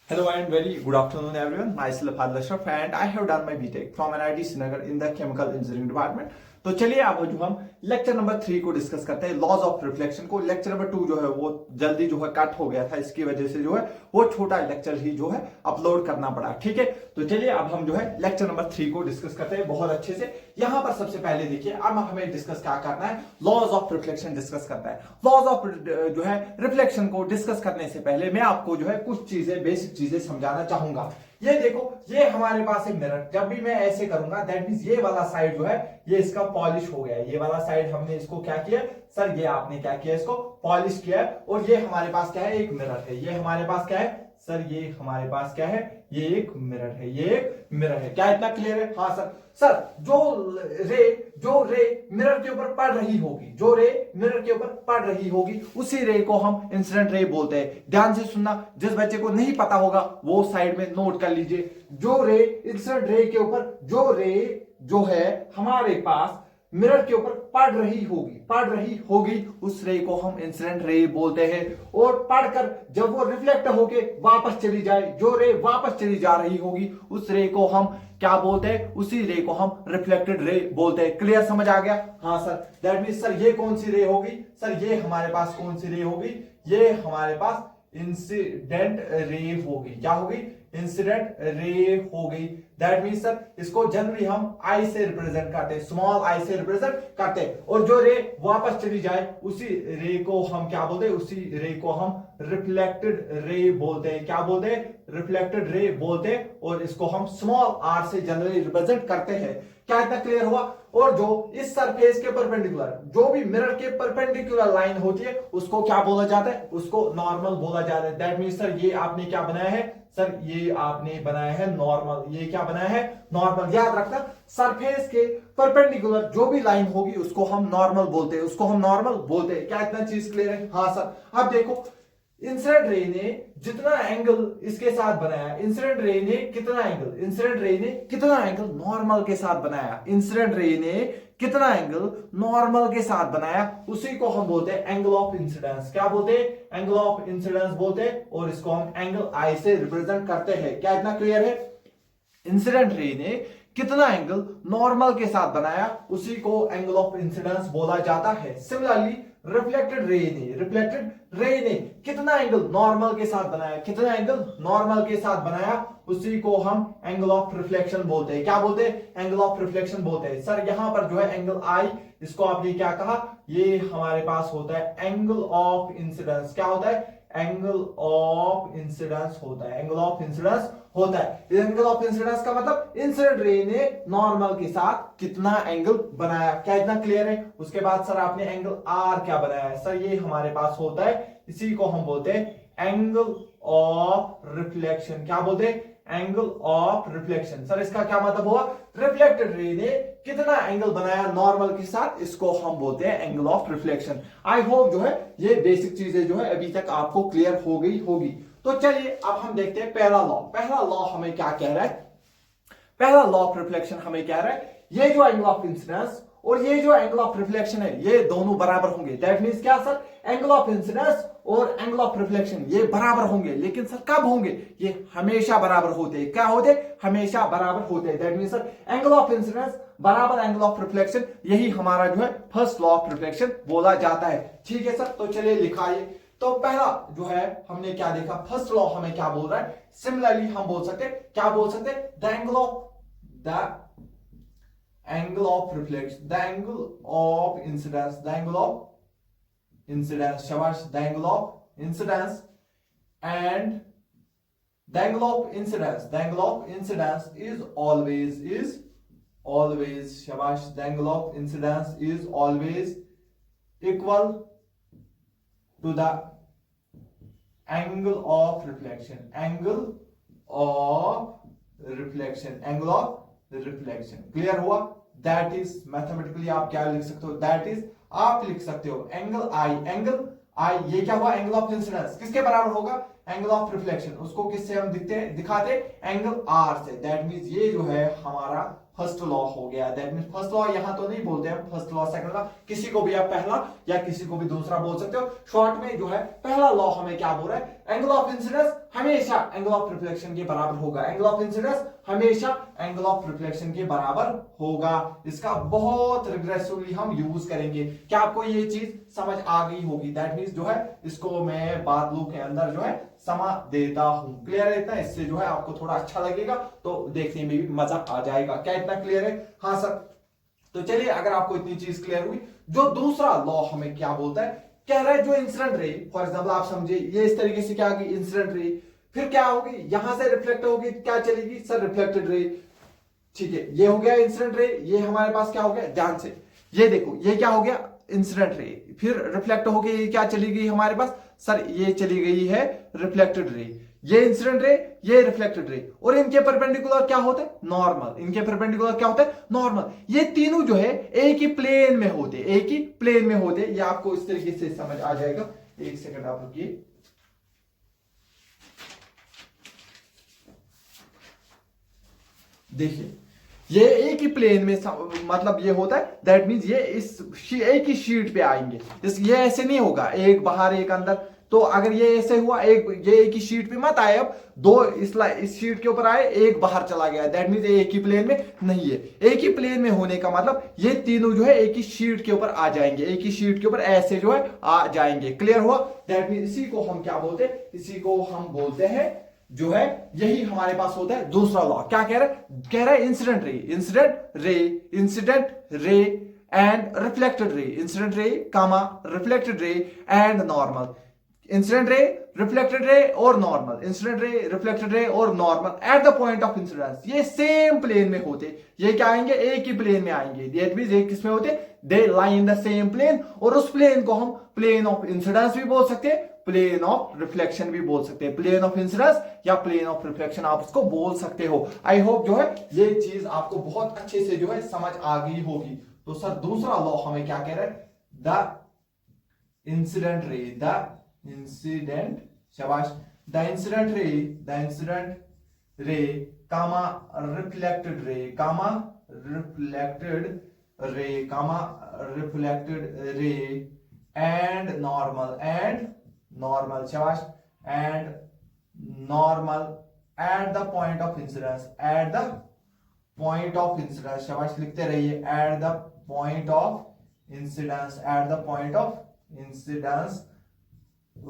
Hello and very good afternoon everyone. Myself Adil Ashraf and I have done my BTech from NIT Srinagar in the Chemical Engineering Department. तो चलिए अब जो हम lecture number 3 को discuss करते हैं, laws of reflection को। Lecture number 2 जो है वो जल्दी जो है कट हो गया था, इसकी वजह से जो है वो छोटा लेक्चर ही जो है अपलोड करना पड़ा। ठीक है, तो चलिए अब हम जो है लेक्चर नंबर 3 को डिस्कस करते हैं बहुत अच्छे से। यहाँ पर सबसे पहले देखिए, अब हमें डिस्कस क्या करना है, लॉज ऑफ रिफ्लेक्शन डिस्कस करना है। लॉज ऑफ जो है रिफ्लेक्शन को डिस्कस करने से पहले मैं आपको जो है कुछ चीजें, बेसिक चीजें समझाना चाहूंगा। ये देखो, ये हमारे पास एक मिरर, जब भी मैं ऐसे करूंगा दैट मींस ये वाला साइड जो है ये इसका पॉलिश हो गया है। ये वाला साइड हमने इसको क्या किया सर, ये आपने क्या किया, इसको पॉलिश किया है। और ये हमारे पास क्या है, एक मिरर है। ये हमारे पास क्या है सर, ये हमारे पास क्या है, ये एक मिरर है। ये एक मिरर है। क्या इतना क्लियर है? हाँ सर। सर जो रे मिरर के ऊपर पड़ रही होगी, जो रे मिरर के ऊपर पड़ रही होगी उसी रे को हम इंसिडेंट रे बोलते हैं। ध्यान से सुनना, जिस बच्चे को नहीं पता होगा वो साइड में नोट कर लीजिए। जो रे इंसिडेंट रे के ऊपर, जो रे जो है हमारे पास मिरर के ऊपर पड़ रही होगी उस रे को हम इंसिडेंट रे बोलते हैं। और पढ़कर जब वो रिफ्लेक्ट होके वापस चली जाए, जो रे वापस चली जा रही होगी उस रे को हम क्या बोलते हैं, उसी रे को हम रिफ्लेक्टेड रे बोलते हैं। क्लियर, समझ आ गया? हाँ सर। दैट मीन सर ये कौन सी रे होगी सर, ये हमारे पास कौन सी रे होगी, ये हमारे पास इंसिडेंट रे होगी। क्या होगी? इंसिडेंट रे होगी। दैट मीन सर इसको जनरली हम आई से रिप्रेजेंट करते हैं, स्मॉल आई से रिप्रेजेंट करते हैं। और जो रे वापस चली जाए उसी रे को हम क्या बोलते हैं, उसी रे को हम रिफ्लेक्टेड रे बोलते हैं। क्या बोलते हैं? रिफ्लेक्टेड रे बोलते हैं। और इसको हम स्मॉल आर से जनरली रिप्रेजेंट करते हैं। क्या इतना क्लियर हुआ? और जो इस सरफेस के परपेंडिकुलर, जो भी मिरर के परपेंडिकुलर लाइन होती है उसको क्या बोला जाता है, उसको नॉर्मल बोला जाता है। दैट मीन सर ये आपने क्या बनाया है सर, ये आपने बनाया है नॉर्मल। ये क्या बनाया है? नॉर्मल। याद रखना, सरफेस के परपेंडिकुलर जो भी लाइन होगी उसको हम नॉर्मल बोलते हैं, उसको हम नॉर्मल बोलते हैं। क्या इतना चीज क्लियर है? हाँ सर। अब देखो, इंसिडेंट रे ने जितना एंगल इसके साथ बनाया, इंसिडेंट रे ने कितना एंगल, इंसिडेंट रे ने कितना एंगल नॉर्मल के साथ बनाया, इंसिडेंट रे ने कितना एंगल नॉर्मल के साथ बनाया, उसी को हम बोलते हैं एंगल ऑफ इंसिडेंस। क्या बोलते हैं? एंगल ऑफ इंसिडेंस बोलते हैं। और इसको हम एंगल आई से रिप्रेजेंट करते हैं। क्या इतना क्लियर है? इंसिडेंट रे ने कितना एंगल नॉर्मल के साथ बनाया उसी को एंगल ऑफ इंसिडेंस बोला जाता है। सिमिलरली रिफ्लेक्टेड रे ने कितना एंगल नॉर्मल के साथ बनाया, कितना एंगल नॉर्मल के साथ बनाया उसी को हम एंगल ऑफ रिफ्लेक्शन बोलते हैं। क्या बोलते हैं? एंगल ऑफ रिफ्लेक्शन बोलते हैं। सर यहां पर जो है एंगल आई, इसको आपने क्या कहा, ये हमारे पास होता है एंगल ऑफ इंसिडेंस। क्या होता है? एंगल ऑफ इंसिडेंस होता है। एंगल ऑफ इंसिडेंस होता है। एंगल ऑफ इंसिडेंस का मतलब इंसिडेंट रे ने नॉर्मल के साथ कितना एंगल बनाया। क्या इतना क्लियर है? उसके बाद सर आपने एंगल आर क्या बनाया है सर, ये हमारे पास होता है, इसी को हम बोलते हैं एंगल ऑफ रिफ्लेक्शन। क्या बोलते हैं? Angle of reflection. सर इसका क्या मतलब हुआ? रिफ्लेक्टेड रे ने कितना एंगल बनाया नॉर्मल के साथ, इसको हम बोलते हैं angle of reflection. I hope जो है ये बेसिक चीजें जो है अभी तक आपको क्लियर हो गई होगी। तो चलिए अब हम देखते हैं पहला लॉ। पहला लॉ हमें क्या कह रहा है? पहला लॉ ऑफ रिफ्लेक्शन हमें कह रहा है ये जो एंगल ऑफ इंसिडेंस और ये जो एंगल ऑफ रिफ्लेक्शन है ये दोनों बराबर होंगे। दैट मींस क्या सर, एंगल ऑफ इंसिडेंस और एंगल ऑफ रिफ्लेक्शन ये बराबर होंगे। लेकिन सर कब होंगे? ये हमेशा बराबर होते हैं। क्या होते? हमेशा बराबर होते हैं। That means sir angle of incidence बराबर एंगल ऑफ रिफ्लेक्शन, यही हमारा जो है फर्स्ट लॉ ऑफ रिफ्लेक्शन बोला जाता है। ठीक है सर, तो चलिए लिखाइए। तो पहला जो है हमने क्या देखा, फर्स्ट लॉ हमें क्या बोल रहा है, सिमिलरली हम बोल सकते हैं, क्या बोल सकते हैं, the angle of reflection, the angle of incidence, the angle of incidence, शाबाश, the angle of incidence and the angle of incidence, the angle of incidence is always, shabash, the angle of incidence is always equal to the angle of reflection, angle of reflection. Clear हुआ? That is mathematically आप क्या लिख सकते हो, that is आप लिख सकते हो एंगल आई, ये क्या हुआ, एंगल ऑफ इंसिडेंस किसके बराबर होगा, एंगल ऑफ रिफ्लेक्शन। उसको किससे हम दिखाते एंगल आर से। दैट मींस ये जो है हमारा फर्स्ट लॉ हो गया। दैट मींस फर्स्ट लॉ यहां तो नहीं बोलते हैं, फर्स्ट लॉ सेकंड लॉ, किसी को भी आप पहला या किसी को भी दूसरा बोल सकते हो। शॉर्ट में जो है पहला लॉ हमें क्या बोल रहा है, एंगल ऑफ इंसिडेंस हमेशा हमेशा एंगल ऑफ रिफ्लेक्शन के बराबर होगा। एंगल ऑफ इंसिडेंस हमेशा एंगल ऑफ रिफ्लेक्शन के बराबर होगा। इसका बहुत रिग्रेसिवली हम यूज करेंगे। क्या आपको ये चीज समझ आ गई होगी? दैट मींस जो है इसको मैं बादलों के अंदर जो है समा देता हूं। क्लियर है इतना? इससे जो है आपको थोड़ा अच्छा लगेगा, तो देखने में भी मजा आ जाएगा। क्या इतना क्लियर है? हाँ सर। तो चलिए, अगर आपको इतनी चीज क्लियर हुई, जो दूसरा लॉ हमें क्या बोलता है, कह रहा है जो इंसिडेंट रे, फॉर एग्जांपल आप समझे ये इस तरीके से क्या होगी, इंसिडेंट रे, फिर क्या होगी, यहां से रिफ्लेक्ट होगी, क्या चलेगी सर, रिफ्लेक्टेड रे। ठीक है, ये हो गया इंसिडेंट रे। ये हमारे पास क्या हो गया, ध्यान से ये देखो, ये क्या हो गया, इंसिडेंट रे। फिर रिफ्लेक्ट होके ये क्या चली गई हमारे पास सर, ये चली गई है रिफ्लेक्टेड रे। ये इंसिडेंट रे, ये रिफ्लेक्टेड रे, और इनके परपेंडिकुलर क्या होता है, नॉर्मल। इनके परपेंडिकुलर क्या होता है, नॉर्मल। ये तीनों जो है एक ही प्लेन में होते, एक ही प्लेन में होते। ये आपको इस तरीके से समझ आ जाएगा। एक सेकंड आप रुकिए। देखिए, ये एक ही प्लेन में मतलब ये होता है, दैट मींस ये इस एक ही शीट पे आएंगे। ये ऐसे नहीं होगा, एक बाहर एक अंदर। तो अगर ये ऐसे हुआ, ये एक ही शीट पे मत आए, अब दो इस शीट के ऊपर आए, एक बाहर चला गया, दैट मींस एक ही प्लेन में नहीं है। एक ही प्लेन में होने का मतलब ये तीनों जो है एक ही शीट के ऊपर आ जाएंगे, एक ही शीट के ऊपर ऐसे जो है आ जाएंगे। क्लियर हुआ? दैट मींस इसी को हम क्या बोलते हैं, इसी को हम बोलते हैं जो है, यही हमारे पास होता है दूसरा लॉ। क्या कह रहा है, कह रहा है इंसिडेंट रे, इंसिडेंट रे, इंसिडेंट रे and reflected ray, incident ray comma reflected ray and normal. Incident ray, reflected ray और normal, incident ray, reflected ray और normal at the point of incidence. ये सेम प्लेन में होते, ये क्या आएंगे, एक ही प्लेन में आएंगे। दैट मींस एक किसमें होते, दे lie in the same plane. और उस प्लेन को हम प्लेन ऑफ इंसिडेंस भी बोल सकते हैं, प्लेन ऑफ रिफ्लेक्शन भी बोल सकते हैं। प्लेन ऑफ इंसिडेंस या प्लेन ऑफ रिफ्लेक्शन आप उसको बोल सकते हो। आई होप जो है ये चीज आपको बहुत अच्छे से जो है समझ आ गई होगी। तो सर दूसरा लॉ हमें क्या कह रहा है, the incident ray, the incident, शाबाश, the incident ray, the incident ray comma reflected ray, comma reflected ray, comma reflected ray and normal, and normal, शाबाश, and normal at the point of incidence, at the point of incidence, शाबाश, लिखते रहिए, at the point of incidence, at the point of incidence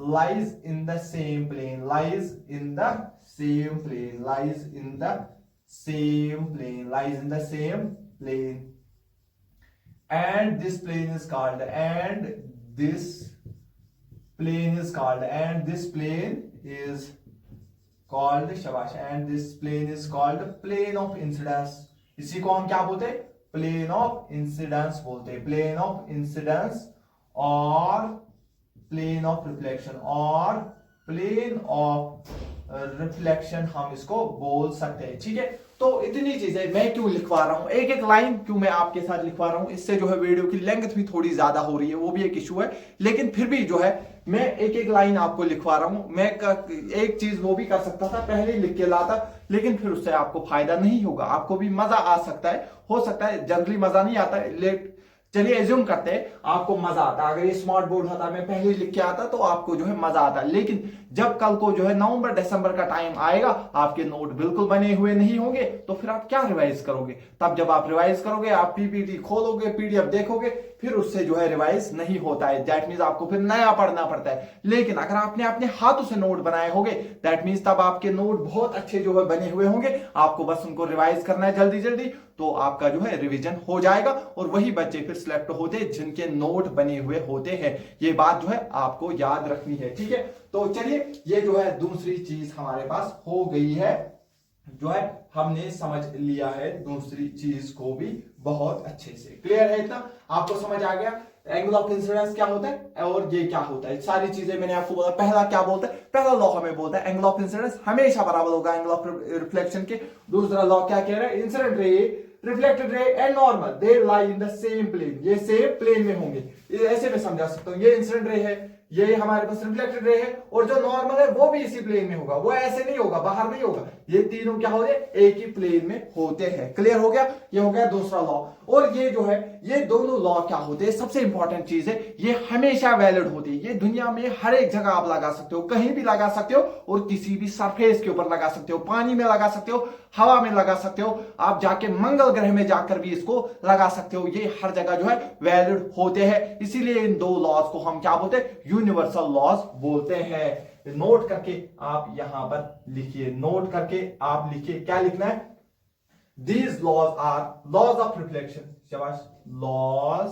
lies in the same plane, lies in the same plane, lies in the same plane, lies in the same plane, and this plane is called, and this plane is called, and this plane is called, shabash, and this plane is called plane of incidence। इसी को हम क्या बोलते हैं, plane of incidence बोलते हैं, plane of incidence और plane of reflection, और प्लेन ऑफ रिफ्लेक्शन हम इसको बोल सकते हैं। ठीक है, तो इतनी चीजें मैं क्यों लिखवा रहा हूं, एक एक लाइन क्यों मैं आपके साथ लिखवा रहा हूं, इससे जो है वीडियो की लेंथ भी थोड़ी ज्यादा हो रही है, वो भी एक इशू है। लेकिन फिर भी जो है मैं एक एक लाइन आपको लिखवा रहा हूं। मैं एक चीज वो भी कर सकता था, पहले ही लिख के लाता, लेकिन फिर उससे आपको फायदा नहीं होगा, आपको भी मजा आ सकता है, हो सकता है जनरली मजा नहीं आता है। चलिए एज्यूम करते हैं आपको मजा आता, अगर ये स्मार्ट बोर्ड होता, मैं पहले लिख के आता, तो आपको जो है मजा आता। लेकिन जब कल को जो है नवंबर दिसंबर का टाइम आएगा, आपके नोट बिल्कुल बने हुए नहीं होंगे, तो फिर आप क्या रिवाइज करोगे? तब जब आप रिवाइज करोगे, आप पीपीटी खोलोगे, पीडीएफ देखोगे, फिर उससे जो है रिवाइज नहीं होता है। दैट मींस आपको फिर नया पढ़ना पड़ता है। लेकिन अगर आपने अपने हाथों से नोट बनाए होंगे, दैट मींस तब आपके नोट बहुत अच्छे जो है बने हुए होंगे, आपको बस उनको रिवाइज करना है जल्दी जल्दी, तो आपका जो है रिवीजन हो जाएगा। और वही बच्चे फिर सिलेक्ट होते जिनके नोट बने हुए होते हैं। ये बात जो है आपको याद रखनी है। ठीक है, तो चलिए ये जो है दूसरी चीज हमारे पास हो गई है, जो है हमने समझ लिया है दूसरी चीज को भी बहुत अच्छे से। क्लियर है इतना? आपको समझ आ गया एंगल ऑफ इंसिडेंस क्या होता है और ये क्या होता है, सारी चीजें मैंने आपको बोला। पहला क्या बोलता है, पहला लॉ हमें बोलता है एंगल ऑफ इंसिडेंस हमेशा बराबर होगा एंगल ऑफ रिफ्लेक्शन के। दूसरा लॉ क्या कह रहा है, incident ray, reflected ray and normal, they lie in the same plane, ये सेम प्लेन में होंगे। ऐसे मैं समझा सकता हूं, ये इंसिडेंट रे है, ये हमारे पास रिफ्लेक्टेड रे है, और जो नॉर्मल है वो भी इसी प्लेन में होगा, वो ऐसे नहीं होगा, बाहर नहीं होगा, ये तीनों क्या होते हैं, एक ही प्लेन में होते हैं। क्लियर हो गया, ये हो गया दूसरा लॉ। और ये जो है, ये दोनों लॉ क्या होते हैं, सबसे इंपॉर्टेंट चीज है, ये हमेशा वैलिड होती है। ये दुनिया में हर एक जगह आप लगा सकते हो, कहीं भी लगा सकते हो, और किसी भी सरफेस के ऊपर लगा सकते हो, पानी में लगा सकते हो, हवा में लगा सकते हो, आप जाके मंगल ग्रह में जाकर भी इसको लगा सकते हो। ये हर जगह जो है वैलिड होते हैं, इसीलिए इन दो लॉज को हम क्या बोलते हैं, यूनिवर्सल लॉज बोलते हैं। नोट करके आप यहां पर लिखिए, नोट करके आप लिखिए, क्या लिखना है, these laws are laws of reflection, शाबाश, लॉज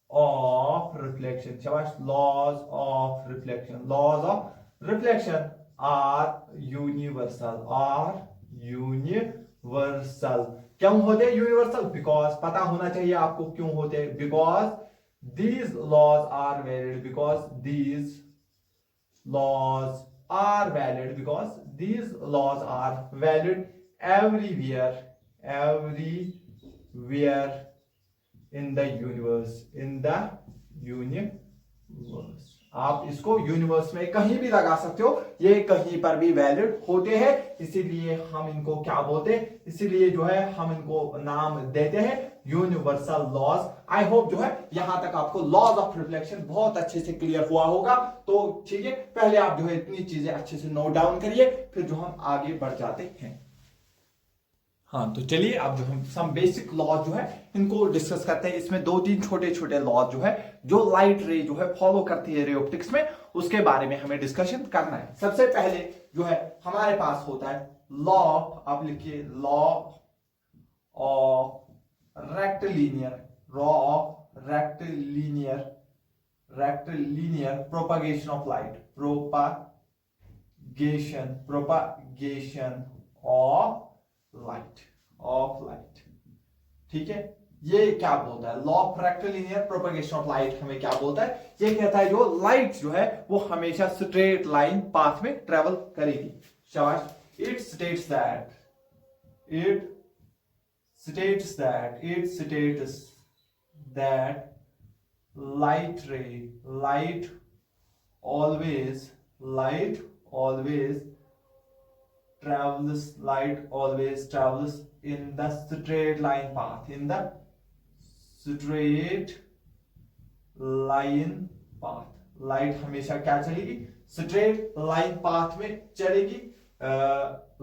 ऑफ रिफ्लेक्शन, शाबाश, laws of reflection, laws of reflection are universal, are universal. क्यों होते हैं यूनिवर्सल, बिकॉज पता होना चाहिए आपको क्यों होते हैं, because these laws are valid, because these laws are valid, because these laws are valid everywhere, everywhere in the universe, in the universe। आप इसको यूनिवर्स में कहीं भी लगा सकते हो, ये कहीं पर भी वैलिड होते हैं, इसीलिए हम इनको क्या बोलते हैं, इसीलिए जो है हम इनको नाम देते हैं यूनिवर्सल लॉज। आई होप जो है यहां तक आपको लॉज ऑफ रिफ्लेक्शन बहुत अच्छे से क्लियर हुआ होगा। तो ठीक है, पहले आप जो है इतनी चीजें अच्छे से नोट डाउन करिए, फिर जो हम आगे बढ़ जाते हैं। हाँ, तो चलिए अब जो हम सम बेसिक लॉज जो है इनको डिस्कस करते हैं। इसमें दो तीन छोटे छोटे लॉज जो है, जो लाइट रे जो है फॉलो करती है रे ऑप्टिक्स में, उसके बारे में हमें डिस्कशन करना है। सबसे पहले जो है हमारे पास होता है लॉ, आप लिखिए law of rectilinear, law of rectilinear, rectilinear propagation of light, propagation, propagation of light, of light. ठीक है, ये क्या बोलता है, law of rectilinear propagation of light हमें क्या बोलता है, ये कहता है जो लाइट जो है वो हमेशा स्ट्रेट लाइन पाथ में ट्रेवल करेगी। शाबाश, it states that, it states that, it states that light ray, light always travels, light always travels in the straight line path, in the straight line path। Light हमेशा क्या चलेगी, straight line path में चलेगी।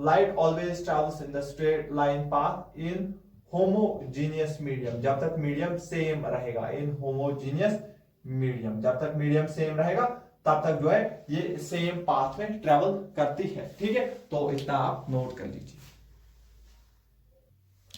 Light always travels in the straight line path in homogeneous medium, जब तक medium same रहेगा, इन homogeneous medium, जब तक मीडियम सेम रहेगा तब तक जो है ये सेम पाथ में ट्रेवल करती है। ठीक है, तो इतना आप नोट कर लीजिए।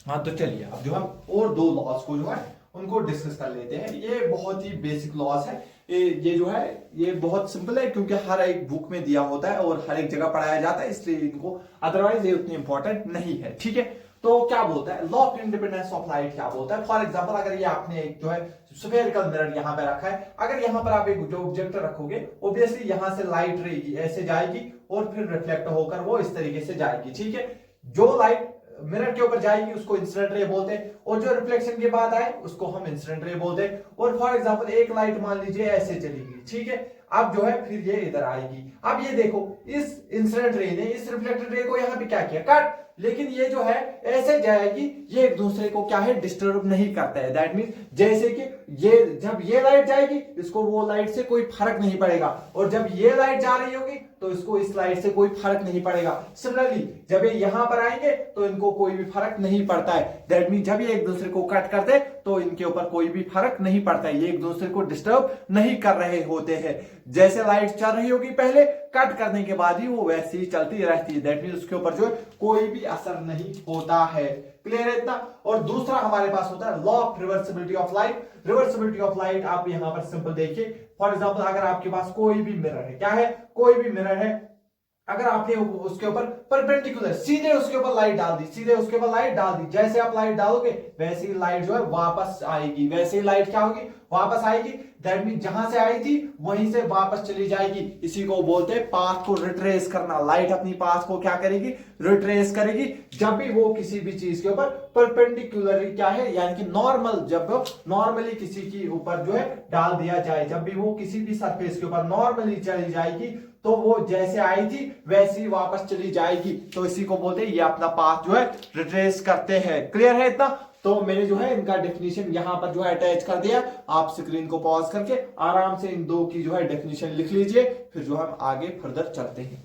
हाँ, तो चलिए अब जो हम और दो लॉज को जो है उनको डिस्कस कर लेते हैं। ये बहुत ही बेसिक लॉज है, ये जो है ये बहुत सिंपल है, क्योंकि हर एक बुक में दिया होता है और हर एक जगह पढ़ाया जाता है, इसलिए इनको अदरवाइज ये उतनी इंपॉर्टेंट नहीं है। ठीक है, तो क्या बोलता है law of independence of light, क्या बोलता है, फॉर एग्जांपल अगर ये आपने एक जो है स्फेरिकल मिरर यहां पे रखा है, अगर यहां पर आप एक जो ऑब्जेक्ट रखोगे, ऑब्वियसली यहां से लाइट रहेगी, ऐसे जाएगी और फिर रिफ्लेक्ट होकर वो इस तरीके से जाएगी। ठीक है, जो लाइट मिरर के ऊपर जाएगी उसको इंसिडेंट रे बोलते हैं, और जो रिफ्लेक्शन के बाद आए उसको हम इंसिडेंट रे बोलते हैं। और फॉर एग्जांपल एक लाइट मान लीजिए ऐसे चलेगी, ठीक है, अब जो है फिर ये इधर आएगी। अब ये देखो, इस इंसिडेंट रे ने इस रिफ्लेक्टेड रे को यहां पे क्या किया, कट, लेकिन ये जो है ऐसे जाएगी, ये एक दूसरे को क्या है, डिस्टर्ब नहीं करता है। दैट मींस जैसे कि ये जब ये लाइट जाएगी इसको वो लाइट से कोई फर्क नहीं पड़ेगा, और जब ये लाइट जा रही होगी तो इसको इस लाइट से कोई फर्क नहीं पड़ेगा। सिमिलरली जब ये यहां पर आएंगे तो इनको कोई भी फर्क नहीं पड़ता है। दैट मींस जब ये एक दूसरे को कट करते तो इनके ऊपर कोई भी फर्क नहीं पड़ता है, ये एक दूसरे को डिस्टर्ब नहीं कर रहे होते हैं। जैसे लाइट चल रही होगी पहले, कट करने के बाद ही वो वैसे ही चलती रहती है। दैट मींस उसके ऊपर जो है कोई भी असर नहीं होता है। क्लियर है इतना। और दूसरा हमारे पास होता है law of reversibility of light. Reversibility of light आप यहां पर सिंपल देखिए, फॉर एग्जांपल अगर आपके पास कोई भी मिरर है, क्या है, कोई भी मिरर है, अगर आपने उसके ऊपर परपेंडिकुलर सीधे उसके ऊपर लाइट डाल दी, सीधे उसके ऊपर लाइट डाल दी, जैसे आप लाइट डालोगे वैसे ही लाइट जो है वापस आएगी, वैसे ही लाइट क्या होगी, वापस आएगी। दैट मीन जहां से आई थी वहीं से वापस चली जाएगी। इसी को बोलते हैं पाथ को रिट्रेस करना। लाइट अपनी पाथ को क्या करेगी, रिट्रेस करेगी जब भी वो किसी भी चीज के ऊपर परपेंडिकुलरली क्या है, यानी कि नॉर्मल, जब नॉर्मली किसी के ऊपर जो है डाल दिया जाए, जब भी वो किसी भी सरफेस के ऊपर नॉर्मली चली जाएगी तो वो जैसे आई थी वैसी वापस चली जाएगी। तो इसी को बोलते हैं ये अपना पाथ जो है रिट्रेस करते हैं। क्लियर है इतना? तो मैंने जो है इनका डेफिनेशन यहां पर जो है अटैच कर दिया। आप स्क्रीन को पॉज करके आराम से इन दो की जो है डेफिनेशन लिख लीजिए, फिर जो हम आगे फर्दर चलते हैं।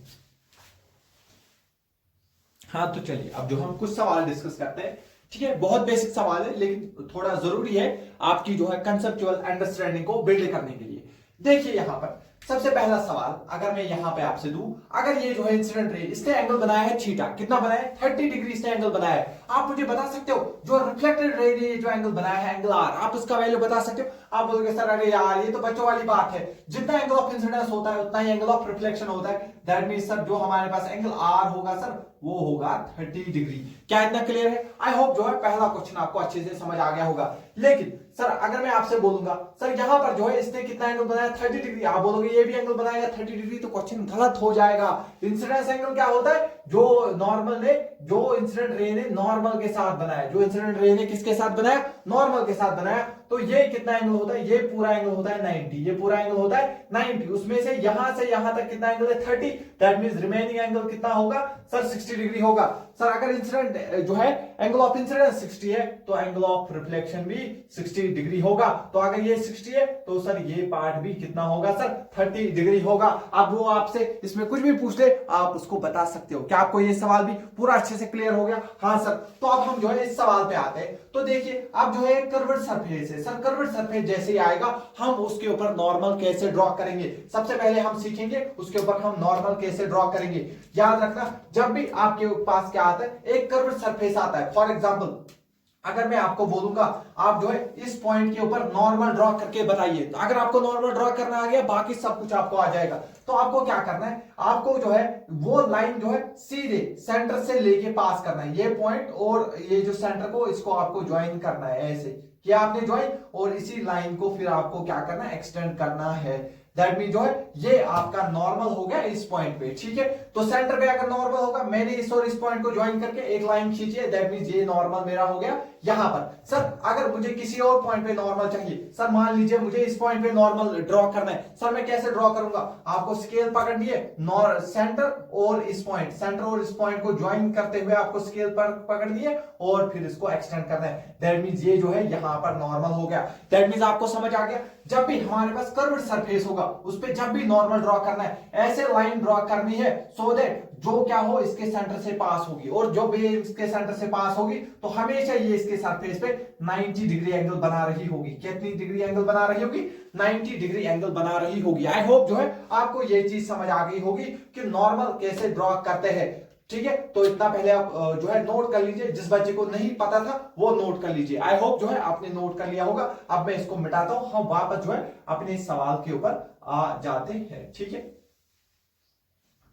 हाँ तो चलिए अब जो हम कुछ सवाल डिस्कस करते हैं। ठीक है, बहुत बेसिक सवाल है लेकिन थोड़ा जरूरी है आपकी जो है कंसेप्चुअल अंडरस्टैंडिंग को बिल्ड करने के लिए। देखिए यहां पर सबसे पहला सवाल अगर मैं यहां पे आपसे दूं, अगर ये जो है इंसिडेंट रे, इसने एंगल बनाया है थीटा, कितना बनाया है 30 डिग्री इसने एंगल बनाया है। आप मुझे बता सकते हो जो रिफ्लेक्टेड रे ने जो एंगल बनाया है एंगल आर, आप उसका वैल्यू बता सकते हो? आप बोलोगे सर अरे यार ये तो बच्चों वाली बात है, जितना एंगल ऑफ इंसिडेंस होता है उतना ही एंगल ऑफ रिफ्लेक्शन होता है। दैट मींस सर जो हमारे पास एंगल आर होगा सर वो होगा 30 डिग्री। क्या इतना क्लियर है? आई होप जो है पहला क्वेश्चन आपको अच्छे से समझ आ गया होगा। लेकिन सर अगर मैं आपसे बोलूंगा सर यहां पर जो है इसने कितना एंगल बनाया 30 डिग्री, आप बोलोगे ये भी एंगल बनाएगा 30 डिग्री, तो क्वेश्चन गलत हो जाएगा। इंसिडेंस एंगल क्या होता है? जो नॉर्मल ने, जो इंसिडेंट रे ने नॉर्मल के साथ बनाया, जो इंसिडेंट रे ने किसके साथ बनाया, नॉर्मल के साथ बनाया, तो ये कितना एंगल होता है, ये पूरा एंगल होता है 90, ये पूरा एंगल होता है 90, उसमें से यहां तक कितना एंगल है 30, दैट मींस रिमेनिंग एंगल कितना होगा सर 60 डिग्री होगा। सर अगर इंसिडेंट जो है एंगल ऑफ इंसिडेंस 60 है तो एंगल ऑफ रिफ्लेक्शन भी 60 डिग्री होगा। तो अगर ये 60 है तो सर ये पार्ट भी कितना होगा सर 30 डिग्री होगा। अब वो आपसे इसमें कुछ भी पूछ ले आप उसको बता सकते हो। क्या आपको ये सवाल भी पूरा अच्छे से क्लियर हो गया? हाँ सर। तो अब हम जो है इस सवाल पे आते हैं। तो देखिए अब जो है कर्व्ड सरफेस है सर, कर्व्ड सरफेस जैसे ही आएगा हम उसके ऊपर नॉर्मल कैसे ड्रॉ करेंगे, सबसे पहले हम सीखेंगे उसके ऊपर हम नॉर्मल कैसे ड्रॉ करेंगे। याद रखना जब भी आपके पास क्या आता है, एक कर्व्ड सरफेस आता है, फॉर एग्जांपल अगर मैं आपको बोलूंगा आप जो है इस पॉइंट के ऊपर नॉर्मल ड्रॉ करके बताइए, तो अगर आपको नॉर्मल ड्रॉ करना आ गया बाकी सब कुछ आपको आ जाएगा। तो आपको क्या करना है, आपको जो है वो लाइन जो है सीधे सेंटर से लेके पास करना है, ये पॉइंट और ये जो सेंटर को इसको आपको ज्वाइन करना है। ऐसे किया आपने ज्वाइन, और इसी लाइन को फिर आपको क्या करना है, एक्सटेंड करना है। दैट मीन जो है ये आपका नॉर्मल हो गया इस पॉइंट पे। ठीक है, तो सेंटर पे अगर नॉर्मल होगा, मैंने इस और इस पॉइंट को ज्वाइन करके एक लाइन खींची है, दैट मीन ये नॉर्मल मेरा हो गया यहां पर। सर अगर मुझे किसी और पॉइंट पे नॉर्मल चाहिए, सर मान लीजिए मुझे इस पॉइंट पे नॉर्मल ड्रॉ करना है, सर मैं कैसे ड्रॉ करूंगा? आपको स्केल पकड़नी है, सेंटर और इस पॉइंट, सेंटर और इस पॉइंट को ज्वाइन करते हुए आपको स्केल पर पकड़नी है और फिर इसको एक्सटेंड करना है। दैट मींस ये जो है यहां पर नॉर्मल हो गया। दैट मींस आपको समझ आ गया, जब भी हमारे पास कर्व्ड सरफेस होगा उस पे जब भी नॉर्मल ड्रॉ करना है, ऐसे लाइन ड्रॉ करनी है सो दैट जो क्या हो इसके सेंटर से पास होगी, और जो भी इसके सेंटर से पास होगी तो हमेशा ये इसके सरफेस पे 90 डिग्री एंगल बना रही होगी। कितनी डिग्री एंगल बना रही होगी? 90 डिग्री एंगल बना रही होगी। आई होप जो है आपको ये चीज समझ आ गई होगी कि नॉर्मल कैसे ड्रॉ करते हैं। ठीक है, तो इतना पहले आप जो है नोट कर लीजिए, जिस बच्चे को नहीं पता था वो नोट कर लीजिए। आई होप जो है आपने नोट कर लिया होगा। अब मैं इसको मिटाता हूं, हम वापस जो है अपने सवाल के ऊपर आ जाते हैं। ठीक है,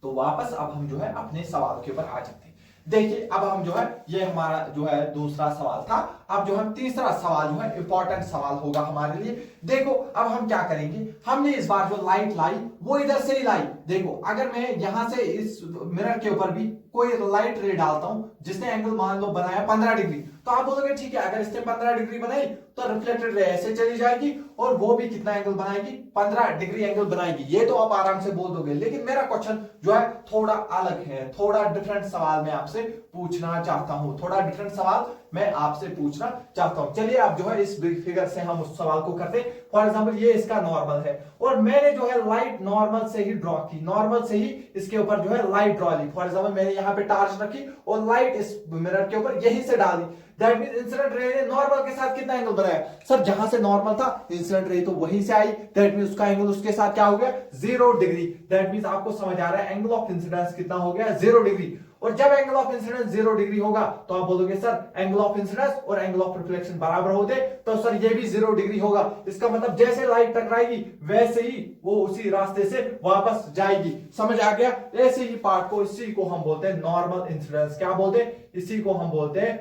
तो वापस अब हम जो है अपने सवाल के ऊपर आ जाते हैं। देखिए अब हम जो है ये हमारा जो है दूसरा सवाल था, अब जो हम तीसरा सवाल जो है इंपॉर्टेंट सवाल होगा हमारे लिए। देखो अब हम क्या करेंगे, हमने इस बार जो लाइट लाई वो इधर से ही लाई। देखो अगर मैं यहां से इस मिरर के ऊपर भी कोई लाइट रे डालता हूं जिसने एंगल मान लो बनाया 15 डिग्री, तो आप बोलोगे ठीक है अगर इसने 15 डिग्री बनाई तो रिफ्लेक्टेड रे ऐसे चली जाएगी और वो भी कितना एंगल बनाएगी, 15 डिग्री एंगल बनाएगी। ये तो आप आराम से बोल दोगे, लेकिन मेरा क्वेश्चन जो है थोड़ा अलग है, थोड़ा डिफरेंट सवाल मैं आपसे पूछना चाहता हूं, थोड़ा डिफरेंट सवाल मैं आपसे पूछना चाहता हूं। चलिए आप जो है इस फिगर से हम उस सवाल को करते हैं। फॉर एग्जांपल ये इसका नॉर्मल है और मैंने जो है लाइट नॉर्मल से ही ड्रॉ की, नॉर्मल से ही इसके ऊपर जो है लाइट ड्रॉ ली। फॉर एग्जांपल मैंने यहाँ पे टार्च रखी और लाइट इस मिरर के ऊपर यहीं से डाली। दैट मींस इंसिडेंट रे ने नॉर्मल के साथ कितना एंगल बनाया सर, जहां से नॉर्मल था इंसिडेंट रे तो वहीं से आई, दैट मींस उसका एंगल उसके साथ क्या हो गया 0 डिग्री। दैट मींस आपको समझ आ रहा है एंगल ऑफ इंसिडेंस कितना हो गया 0 डिग्री। और जब एंगल ऑफ इंसिडेंस 0 डिग्री होगा तो आप बोलोगे सर एंगल ऑफ इंसिडेंस और एंगल ऑफ रिफ्लेक्शन बराबर होते, तो सर ये भी 0 डिग्री होगा। इसका मतलब जैसे लाइट टकराएगी वैसे ही वो उसी रास्ते से वापस जाएगी। समझ आ गया? ऐसे ही पार्ट को, इसी को हम बोलते हैं नॉर्मल इंसिडेंस। क्या बोलते हैं? इसी को हम बोलते हैं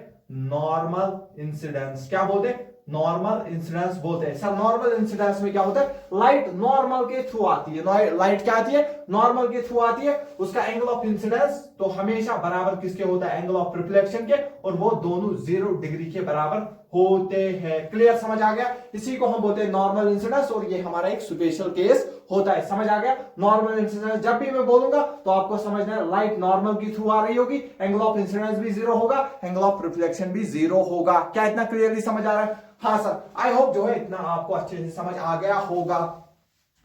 नॉर्मल इंसिडेंस। क्या बोलते हैं? नॉर्मल इंसिडेंस बोलते हैं। सर नॉर्मल इंसिडेंस में क्या होता है? लाइट नॉर्मल के थ्रू आती है। लाइट क्या आती है? नॉर्मल के थ्रू आती है। उसका एंगल ऑफ इंसिडेंस तो हमेशा बराबर किसके होता है? एंगल ऑफ रिफ्लेक्शन के, और वो दोनों 0 डिग्री के बराबर होते हैं। क्लियर? समझ आ गया? इसी को हम बोलते हैं नॉर्मल इंसिडेंस, और ये हमारा एक स्पेशल केस होता है। समझ आ गया? नॉर्मल इंसिडेंस जब भी मैं बोलूंगा तो आपको समझना है लाइट नॉर्मल के थ्रू आ रही होगी, एंगल ऑफ इंसिडेंस भी 0 होगा, एंगल ऑफ रिफ्लेक्शन भी 0 होगा। क्या इतना क्लियरली समझ आ रहा है? हाँ सर, आई होप जो है इतना आपको अच्छे से समझ आ गया होगा।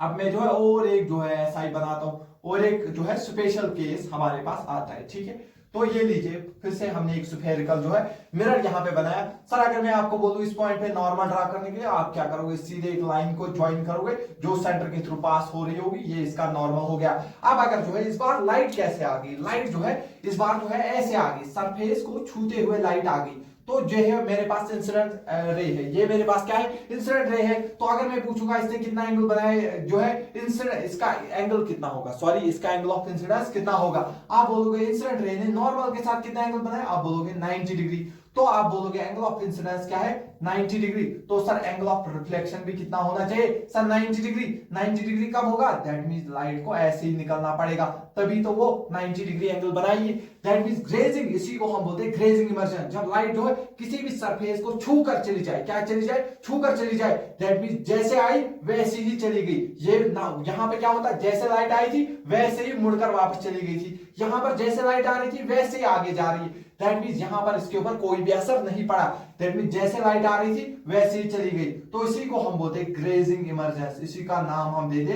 अब मैं जो है और एक जो है ऐसा ही बनाता हूं, और एक जो है स्पेशल केस हमारे पास आता है। ठीक है, तो ये लीजिए, फिर से हमने एक स्फेरिकल जो है मिरर यहां पे बनाया। सर अगर मैं आपको बोलूं इस पॉइंट पे नॉर्मल ड्रा करने के लिए आप क्या करोगे? सीधे एक लाइन को ज्वाइन करोगे जो सेंटर के थ्रू पास हो रही होगी, ये इसका नॉर्मल हो गया। अब अगर जो है इस बार लाइट कैसे आ गई? लाइट जो है इस बार जो है ऐसे आ गई, सरफेस को छूते हुए लाइट आ गई। तो जो है मेरे पास इंसिडेंट रे है, ये मेरे पास क्या है? इंसिडेंट रे है। तो अगर मैं पूछूंगा इसने कितना एंगल बनाया, जो है इंसिडेंट, इसका एंगल कितना होगा, सॉरी इसका एंगल ऑफ इंसिडेंस कितना होगा? आप बोलोगे इंसिडेंट रे ने नॉर्मल के साथ कितना एंगल बनाया? आप बोलोगे 90 डिग्री। तो आप बोलोगे एंगल ऑफ इंसिडेंस क्या है? 90 डिग्री। तो सर एंगल ऑफ रिफ्लेक्शन भी कितना होना चाहिए? Sir 90 degree. 90 डिग्री कब होगा? दैट मींस लाइट को ऐसे ही निकलना पड़ेगा, तभी तो वो 90 डिग्री एंगल बनाएगी। दैट मींस ग्रेजिंग, इसी को हम बोलते हैं ग्रेजिंग इमर्जन। जब लाइट जो है किसी भी सरफेस को छू कर चली जाए, क्या चली जाए? छू कर चली जाए। दैट मींस जैसे आई वैसे ही चली गई। ये ना यहां पे क्या होता है? जैसे लाइट आई थी वैसे ही मुड़कर वापस चली गई थी। यहां पर जैसे लाइट आ रही थी वैसे ही आगे जा रही है। दैट मींस यहां पर इसके ऊपर कोई भी असर नहीं पड़ा। दैट मींस जैसे लाइट आ रही थी वैसे ही चली गई। तो इसी को हम बोलते हैं ग्रेजिंग इमर्जेंस। इसी का नाम हम देते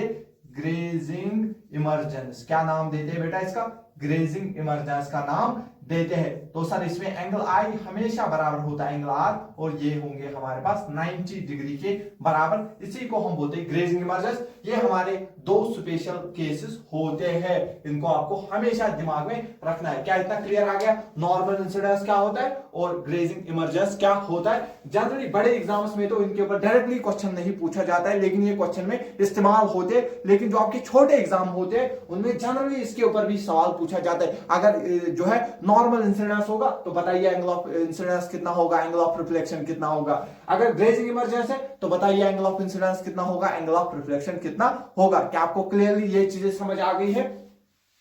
ग्रेजिंग इमर्जेंस। क्या नाम देते हैं बेटा इसका? ग्रेजिंग इमर्जेंस का नाम देते हैं। तो सर इसमें एंगल आई हमेशा बराबर होता है एंगल आर, और ये होंगे हमारे पास 90 डिग्री के बराबर। इसी को हम बोलते हैं ग्रेजिंग इमर्जेंस। ये हमारे दो स्पेशल केसेस होते हैं, इनको आपको हमेशा दिमाग में रखना है। क्या इतना क्लियर आ गया? नॉर्मल इंसिडेंस क्या होता है और ग्रेजिंग इमर्जेंस क्या होता है। जनरली बड़े एग्जाम्स में तो इनके ऊपर डायरेक्टली क्वेश्चन नहीं पूछा जाता है, लेकिन ये क्वेश्चन में इस्तेमाल होते हैं। लेकिन जो आपके छोटे एग्जाम होते हैं उनमें जनरली इसके ऊपर भी सवाल पूछा जाता है। अगर जो है नॉर्मल इंसिडेंस होगा तो बताइए एंगल ऑफ इंसिडेंस कितना होगा, एंगल ऑफ रिफ्लेक्शन कितना होगा। अगर ग्रेजिंग इमर्जेंस है तो बताइए एंगल ऑफ इंसिडेंस कितना होगा, एंगल ऑफ रिफ्लेक्शन कितना होगा। क्या आपको क्लियरली ये चीजें समझ आ गई है?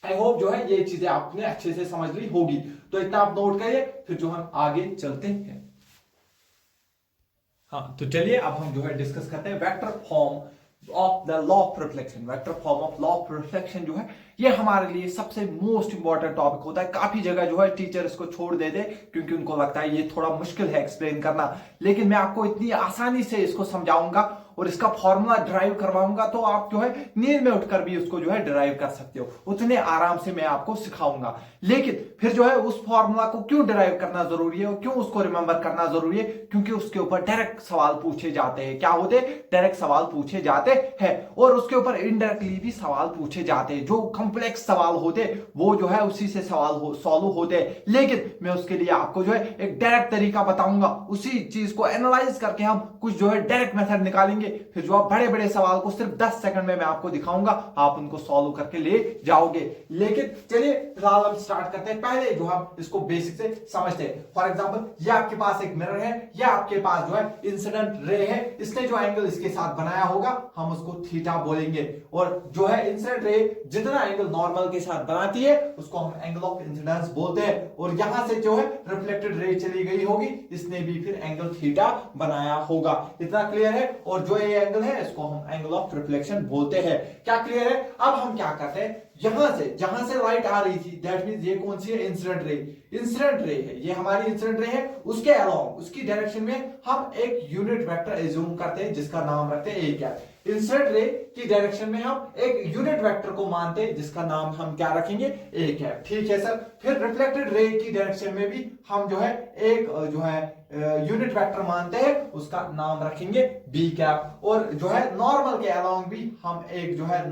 आई होप जो है ये चीजें आपने अच्छे से समझ ली होगी। तो इतना आप नोट करिए, फिर जो हम आगे चलते हैं। हाँ, तो चलिए अब हम जो है डिस्कस करते हैं vector form of the law of reflection. Vector form of law of reflection जो है ये हमारे लिए सबसे मोस्ट इंपॉर्टेंट टॉपिक होता है। काफी जगह जो है टीचर इसको छोड़ देते क्योंकि उनको लगता है ये थोड़ा मुश्किल है एक्सप्लेन करना, लेकिन मैं आपको इतनी आसानी से इसको समझाऊंगा और इसका फॉर्मूला ड्राइव करवाऊंगा तो आप जो है नींद में उठकर भी उसको जो है ड्राइव कर सकते हो। उतने आराम से मैं आपको सिखाऊंगा। लेकिन फिर जो है उस फॉर्मूला को क्यों ड्राइव करना जरूरी है और क्यों उसको रिमेंबर करना जरूरी है? क्योंकि उसके ऊपर डायरेक्ट सवाल पूछे जाते हैं। क्या होते? डायरेक्ट सवाल पूछे जाते हैं। और उसके ऊपर इनडायरेक्टली भी सवाल पूछे जाते हैं। जो कॉम्प्लेक्स सवाल होते वो जो है उसी से सवाल सॉल्व होते हैं। लेकिन मैं उसके लिए आपको जो है एक डायरेक्ट तरीका बताऊंगा। उसी चीज को एनालाइज करके हम कुछ जो है डायरेक्ट मेथड निकालेंगे। फिर जो बड़े बड़े सवाल को सिर्फ 10 सेकंड में मैं आपको दिखाऊंगा, आप उनको सॉल्व करके ले जाओगे। लेकिन चलिए फिलहाल हम स्टार्ट करते हैं। पहले जो हम इसको बेसिक से समझते हैं। फॉर एग्जांपल ये आपके पास एक मिरर है, ये आपके पास जो है इंसिडेंट रे है। इसने जो एंगल इसके साथ बनाया होगा हम उसको थीटा बोलेंगे। और जो है इंसिडेंट रे जितना एंगल नॉर्मल के साथ बनाती है उसको हम एंगल ऑफ इंसिडेंस बोलते हैं। और यहां से जो है रिफ्लेक्टेड रे चली गई होगी, इसने भी फिर एंगल थीटा बनाया होगा। इतना क्लियर है? और जो ये एंगल है इसको हम एंगल ऑफ रिफ्लेक्शन बोलते हैं। क्या क्लियर है? अब हम क्या करते हैं, यहां से जहां से लाइट आ रही थी दैट मींस ये कौन सी है? Incident ray. इंसिडेंट रे है, ये हमारी इंसिडेंट रे है। उसके अलोंग उसकी डायरेक्शन में हम एक यूनिट वेक्टर एज्यूम करते हैं जिसका नाम रखते हैं ए कैप। इंसिडेंट रे की डायरेक्शन में हम एक यूनिट वेक्टर को मानते हैं जिसका नाम हम क्या रखेंगे, ए कैप। ठीक है सर। फिर रिफ्लेक्टेड रे की डायरेक्शन में भी हम जो है एक जो है यूनिट वेक्टर मानते हैं, उसका नाम रखेंगे बी कैप। और जो है नॉर्मल के अलोंग भी हम एक जो है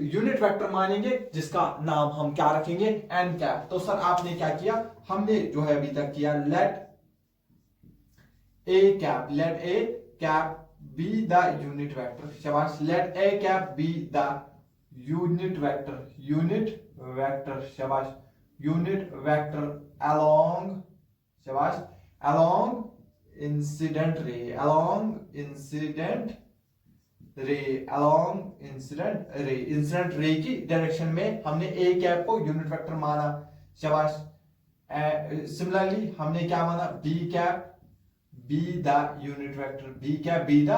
यूनिट वेक्टर मानेंगे जिसका नाम हम क्या रखेंगे, एन कैप। तो सर आपने क्या किया, हमने जो है अभी तक किया let a cap be the unit vector. शाबाश। Let a cap be the unit vector. शाबाश। यूनिट वेक्टर अलोंग, शाबाश, अलोंग इंसिडेंट रे की डायरेक्शन में हमने ए कैप को यूनिट वेक्टर माना। शाबाश। सिमिलरली हमने क्या माना, b cap be the unit vector, b cap be the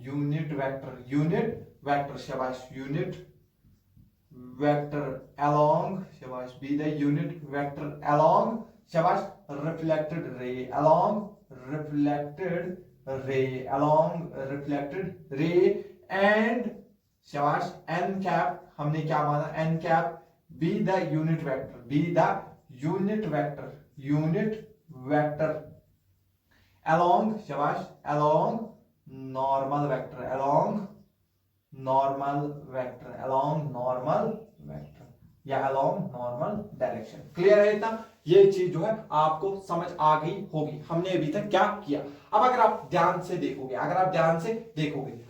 unit vector. शाबाश। यूनिट वेक्टर अलोंग, शाबाश, be the unit vector along, शाबाश, रिफ्लेक्टेड रे एंड, शाबाश, एन कैप हमने क्या माना, N cap be the unit vector along, शाबाश, along normal vector या along normal direction. Clear है इतना? ये चीज जो है आपको समझ आ गई होगी हमने अभी तक क्या किया। अब अगर आप ध्यान से देखोगे,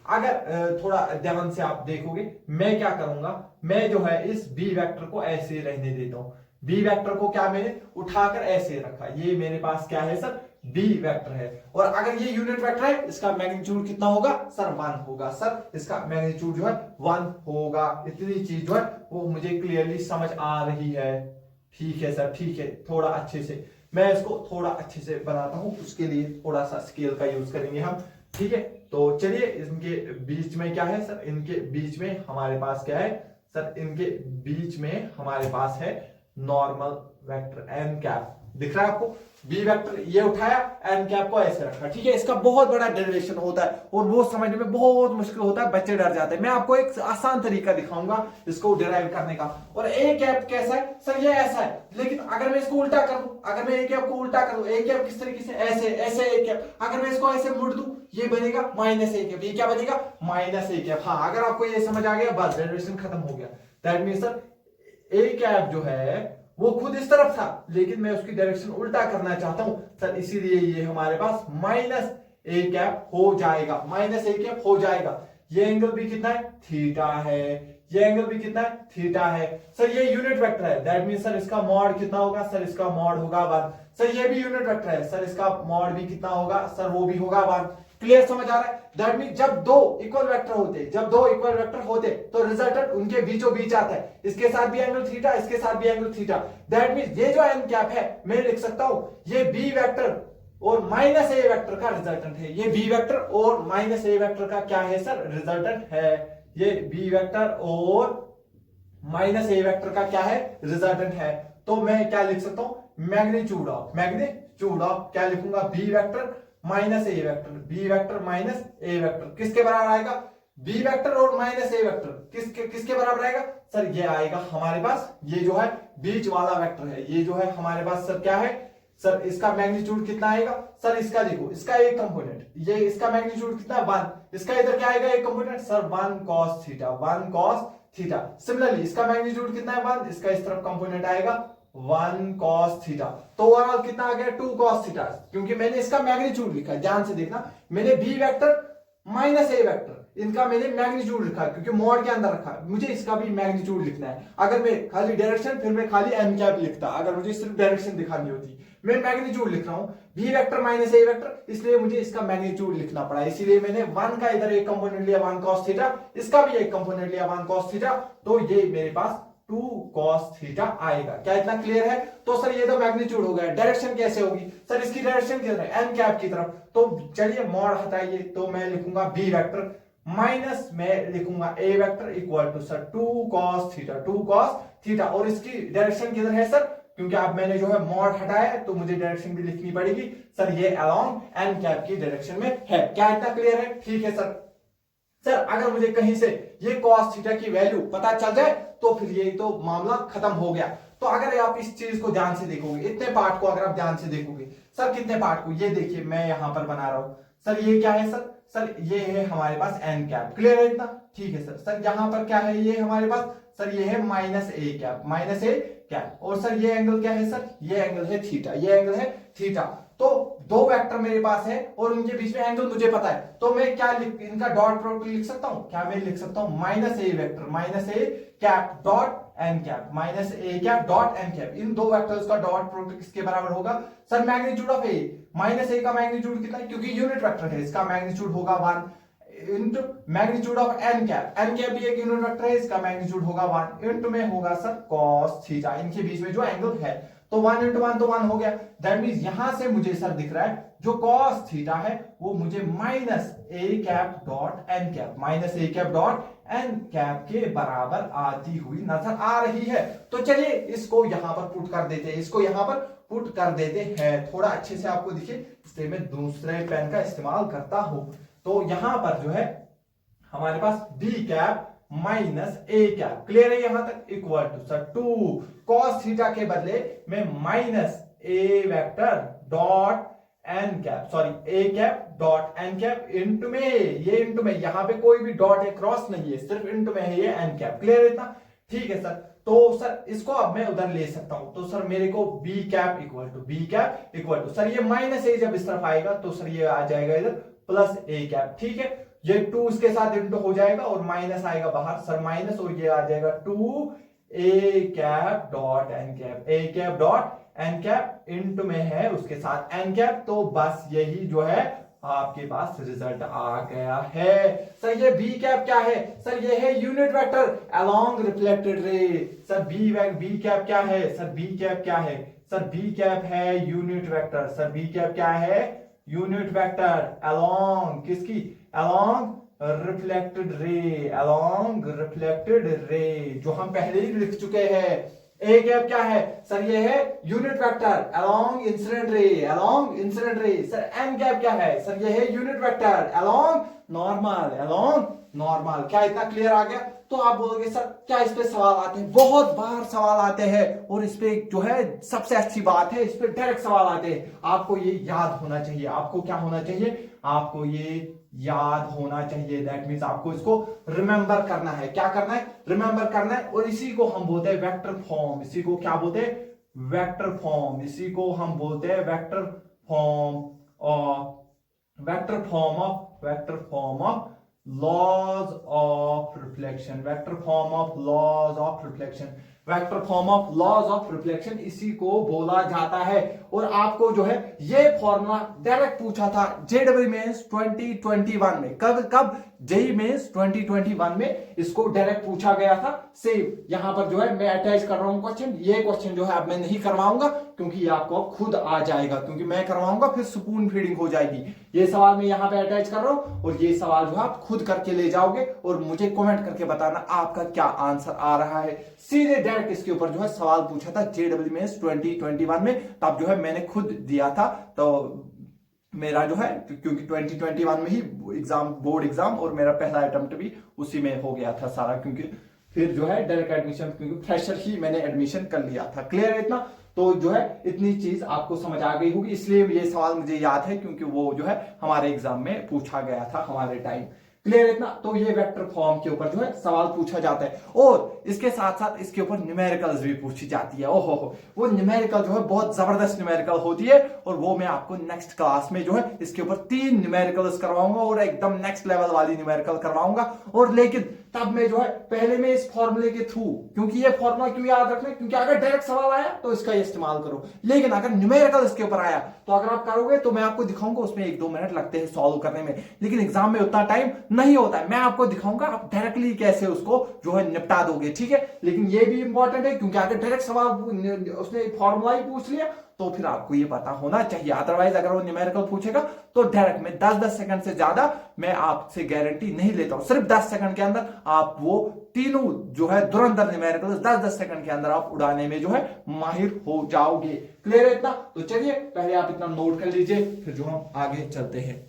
अगर थोड़ा ध्यान से आप देखोगे, मैं क्या करूंगा, मैं जो है इस बी वेक्टर को ऐसे रहने देता हूं। बी वेक्टर को क्या मैंने उठाकर ऐसे रखा, ये मेरे पास क्या है सर, बी वेक्टर है। और अगर ये यूनिट वेक्टर है, इसका मैग्नीट्यूड कितना होगा सर, 1 होगा। सर इसका मैग्नीट्यूड जो है 1 होगा। इतनी चीज जो है वो मुझे क्लियरली समझ आ रही है। ठीक है सर, ठीक है। थोड़ा अच्छे से मैं इसको थोड़ा अच्छे से बनाता हूं, उसके लिए थोड़ा सा स्केल का यूज करेंगे हम। ठीक है, तो चलिए इनके बीच में क्या है सर, इनके बीच में हमारे पास क्या है सर, इनके बीच में हमारे पास है नॉर्मल वेक्टर एन कैप। दिख रहा है आपको, बी वेक्टर ये उठाया, एन कैप को ऐसे रखा। ठीक है, इसका बहुत बड़ा डेरिवेशन होता है और वो समझने में बहुत मुश्किल होता है, बच्चे डर जाते हैं। मैं आपको एक आसान तरीका दिखाऊंगा इसको डिराइव करने का। और ए कैप कैसा है सर, ये ऐसा है, लेकिन अगर मैं इसको उल्टा कर दूं, अगर मैं ए कैप को उल्टा कर दूं, ए कैप किस तरीके से, ऐसे ए कैप, अगर मैं इसको ऐसे मुड़ दूं, ये बनेगा माइनस ए कैप। ये क्या बनेगा, माइनस ए कैप। हाँ, अगर आपको ये समझ आ गया, बस डेरिवेशन खत्म हो गया। That means sir A cap जो है वो खुद इस तरफ था, लेकिन मैं उसकी डायरेक्शन उल्टा करना चाहता हूं सर, इसीलिए ये हमारे पास माइनस ए कैप हो जाएगा, माइनस ए कैप हो जाएगा। ये एंगल भी कितना है, थीटा है। ये एंगल भी कितना है, थीटा है। सर ये यूनिट वेक्टर है, दैट मींस सर इसका मॉड कितना होगा सर, इसका मॉड होगा 1। सर ये भी यूनिट वेक्टर है, सर इसका मॉड भी कितना होगा सर, वो भी होगा 1। क्लियर, समझ आ रहा है? दैट मीन जब दो इक्वल वेक्टर होते तो रिजल्टेंट उनके बीचों बीच आता है। इसके साथ भी एंगल थीटा, इसके साथ भी एंगल थीटा। दैट मीन ये जो एन कैप है, मैं लिख सकता हूं ये बी वेक्टर और माइनस ए वेक्टर का रिजल्टेंट है। ये बी वेक्टर और माइनस ए वेक्टर का क्या है सर, रिजल्टेंट है। ये बी वेक्टर और माइनस ए वेक्टर का क्या है, रिजल्टेंट है। तो मैं क्या लिख सकता हूं, मैग्नीट्यूड ऑफ क्या लिखूंगा, B vector minus a vector, B vector minus a vector किसके बराबर आएगा, बी वेक्टर और माइनस ए वेक्टर किसके बराबर आएगा सर, ये आएगा हमारे पास, ये जो है बीच वाला वेक्टर है, ये जो है हमारे पास सर क्या है सर, इसका मैग्नीट्यूड कितना आएगा सर, इसका देखो, इसका एक कंपोनेंट, ये इसका मैग्नीट्यूड कितना 1, इसका इधर क्या आएगा एक component sir 1 cos theta. Similarly इसका मैग्नीट्यूड कितना है 1, इसका इस तरफ कंपोनेंट आएगा 1 cos थीटा। तो ओवरऑल कितना आ गया 2 cos थीटा, क्योंकि मैंने इसका मैग्नीट्यूड लिखा है। ध्यान से देखना, मैंने B vector minus a vector इनका मैंने मैग्नीट्यूड लिखा है, क्योंकि मॉड के अंदर रखा है, मुझे इसका भी मैग्नीट्यूड लिखना है। अगर मैं खाली डायरेक्शन, फिर मैं खाली एन कैप लिखता, अगर मुझे सिर्फ डायरेक्शन दिखानी होती, मैं मैग्नीट्यूड लिख रहा हूं B vector minus a vector, इसलिए मुझे इसका मैग्नीट्यूड लिखना पड़ा। इसीलिए मैंने 1 का इधर एक कंपोनेंट लिया 1 cos थीटा, इसका भी एक कंपोनेंट लिया 1 cos थीटा, तो ये मेरे पास 2 cos थीटा आएगा। क्या इतना क्लियर है? तो सर ये तो मैग्नीट्यूड हो गया, डायरेक्शन कैसे होगी सर, इसकी डायरेक्शन किधर है, एन कैप की तरफ। तो चलिए मॉड हटाइए, तो मैं लिखूंगा बी वेक्टर माइनस मैं लिखूंगा a vector equal to sir 2 cos theta, और इसकी डायरेक्शन किधर है सर, क्योंकि अब मैंने जो है मॉड हटाया है तो मुझे डायरेक्शन भी लिखनी पड़ेगी सर, ये अलोंग एन कैप की डायरेक्शन में है। क्या इतना क्लियर है? ठीक है सर, सर अगर मुझे कहीं से ये कॉस थीटा की वैल्यू पता चल जाए तो फिर ये तो मामला खत्म हो गया। तो अगर आप इस चीज को ध्यान से देखोगे, इतने पार्ट को अगर आप ध्यान से देखोगे, सर कितने पार्ट को, ये देखिए मैं यहां पर बना रहा हूं सर, ये क्या है सर, सर ये है हमारे पास एन कैप, क्लियर है इतना, ठीक है सर। सर यहाँ पर क्या है ये हमारे पास, सर ये है minus a cap, minus a cap, और सर ये एंगल क्या है सर, ये एंगल है थीटा, ये एंगल है थीटा। तो दो वेक्टर मेरे पास है और उनके बीच में एंगल मुझे पता है, तो मैं क्या इनका डॉट प्रोडक्ट लिख सकता हूं, क्या मैं लिख सकता हूं minus a vector, minus a cap dot n cap, minus a cap dot n cap. इन दो वेक्टर्स का डॉट प्रोडक्ट किसके बराबर होगा sir, magnitude of a, minus a का मैग्नीट्यूड कितना है, क्योंकि यूनिट वेक्टर है, इसका मैग्नीट्यूड होगा 1 into magnitude of N cap, N cap भी एक यूनिट वेक्टर है, इसका मैग्नीट्यूड होगा 1 इंटू में होगा सर कॉस थीटा, इनके बीच में जो एंगल है, तो 1 इंटू 1 तो 1 हो गया। दैट मींस यहां से मुझे सर दिख रहा है जो कॉस थीटा है वो मुझे minus a cap dot n cap, minus a cap dot n cap के बराबर आती हुई नजर आ रही है। तो चलिए इसको यहां पर पुट कर देते हैं, इसको यहां पर पुट कर देते हैं, थोड़ा अच्छे से आपको दिखे, इसलिए मैं दूसरे पेन का इस्तेमाल करता हूं। तो यहां पर जो है हमारे पास b cap minus a cap, clear है यहां तक, equal to sir 2 cos theta के बदले में minus a vector dot n cap, sorry a cap dot n cap into में, ये इंटू में, यहां पे कोई भी डॉट है, क्रॉस नहीं है, सिर्फ इंटू में है ये एन कैप, क्लियर है इतना, ठीक है सर। तो सर इसको अब मैं उधर ले सकता हूं, तो सर मेरे को B cap equal to, B cap equal to sir ये माइनस ए जब इस तरफ आएगा तो सर ये आ जाएगा इधर प्लस ए कैप, ठीक है, ये 2 इसके साथ इंटू हो जाएगा और माइनस आएगा बाहर सर माइनस, और ये आ जाएगा 2 a cap dot n cap, a cap dot n cap into में है उसके साथ एन कैप। तो बस यही जो है आपके पास रिजल्ट आ गया है। सर ये बी कैप क्या है सर, ये है unit vector along reflected ray. Sir B cap क्या है सर, बी कैप क्या है सर, बी कैप है unit vector, sir B cap क्या है यूनिट वेक्टर अलोंग किसकी, along reflected ray, along reflected ray, जो हम पहले ही लिख चुके हैं। ए कैप क्या है सर, ये है unit vector along incident ray, along incident ray. Sir N cap क्या है सर, ये है unit vector along normal, along normal. क्या इतना क्लियर आ गया? तो आप बोलोगे सर क्या इस पे सवाल आते हैं? बहुत बार सवाल आते हैं, और इस पे जो है सबसे अच्छी बात है, इस पे डायरेक्ट सवाल आते हैं। आपको ये याद होना चाहिए, आपको क्या होना चाहिए, आपको ये याद होना चाहिए। दैट मींस आपको इसको रिमेंबर करना है। क्या करना है? रिमेंबर करना है। और इसी को हम बोलते हैं वेक्टर फॉर्म। इसी को क्या बोलते हैं? Vector form. इसी को हम बोलते हैं vector form of, vector form of laws of reflection, vector form of laws of reflection, vector form of laws of reflection इसी को बोला जाता है। और आपको जो है ये फॉर्मूला डायरेक्ट पूछा था जेईई मेंस 2021 में। कब जेईई मेंस 2021 में इसको डायरेक्ट पूछा गया था। सेम यहां पर जो है मैं अटैच कर रहा हूं क्वेश्चन। ये क्वेश्चन जो है अब मैं नहीं करवाऊंगा, क्योंकि ये आपको खुद आ जाएगा, क्योंकि मैं करवाऊंगा फिर स्पून फीडिंग हो जाएगी। ये सवाल मैं यहां पे अटैच कर रहा हूं, और ये सवाल जो है आप खुद करके ले जाओगे, और मुझे कमेंट करके बताना आपका क्या आंसर आ रहा है। सीधे डायरेक्ट इसके ऊपर जो है सवाल पूछा था जेईई मेंस 2021 में, तब जो है मैंने खुद दिया था। तो मेरा जो है, क्योंकि 2021 में ही एग्जाम, बोर्ड एग्जाम, और मेरा पहला अटेम्प्ट भी उसी में हो गया था सारा, क्योंकि फिर जो है डायरेक्ट एडमिशन, क्योंकि फ्रेशर ही मैंने एडमिशन कर लिया था। क्लियर है इतना? तो जो है इतनी चीज आपको समझ आ गई होगी, इसलिए ये सवाल मुझे याद है, क्योंकि वो जो है हमारे एग्जाम में पूछा गया था हमारे टाइम। क्लियर इतना? तो ये वेक्टर फॉर्म के ऊपर जो है सवाल पूछा जाता है, और इसके साथ साथ इसके ऊपर न्यूमेरिकल्स भी पूछी जाती है। ओहो, वो न्यूमेरिकल जो है बहुत जबरदस्त न्यूमेरिकल होती है, और वो मैं आपको नेक्स्ट क्लास में जो है इसके ऊपर 3 न्यूमेरिकल्स करवाऊंगा, और एकदम नेक्स्ट लेवल वाली न्यूमेरिकल करवाऊंगा। और लेकिन तब मैं जो है पहले में इस फॉर्मूले के थ्रू, क्योंकि ये फॉर्मूला क्यों याद रखना है, क्योंकि अगर डायरेक्ट सवाल आया तो इसका इस्तेमाल करो, लेकिन अगर न्यूमेरिकल इसके ऊपर आया तो अगर आप करोगे तो मैं आपको दिखाऊंगा, उसमें 1-2 मिनट लगते हैं सॉल्व करने में, लेकिन एग्जाम में उतना टाइम नहीं होता है। मैं आपको दिखाऊंगा आप डायरेक्टली कैसे उसको जो है निपटा दोगे, ठीक है। लेकिन ये भी इंपॉर्टेंट है, क्योंकि अगर डायरेक्ट सवाल उसने फॉर्मूला ही पूछ लिया तो फिर आपको ये पता होना चाहिए। अदरवाइज अगर वो न्यूमेरिकल पूछेगा तो डायरेक्ट में 10-10 सेकंड से ज्यादा मैं आपसे गारंटी नहीं लेता हूं। सिर्फ 10 सेकंड के अंदर आप वो तीनों जो है धुरंधर न्यूमेरिकल 10-10 सेकंड के अंदर आप उड़ाने में जो है माहिर हो जाओगे। क्लियर है इतना? तो चलिए पहले आप इतना नोट कर लीजिए, फिर जो हम आगे चलते हैं।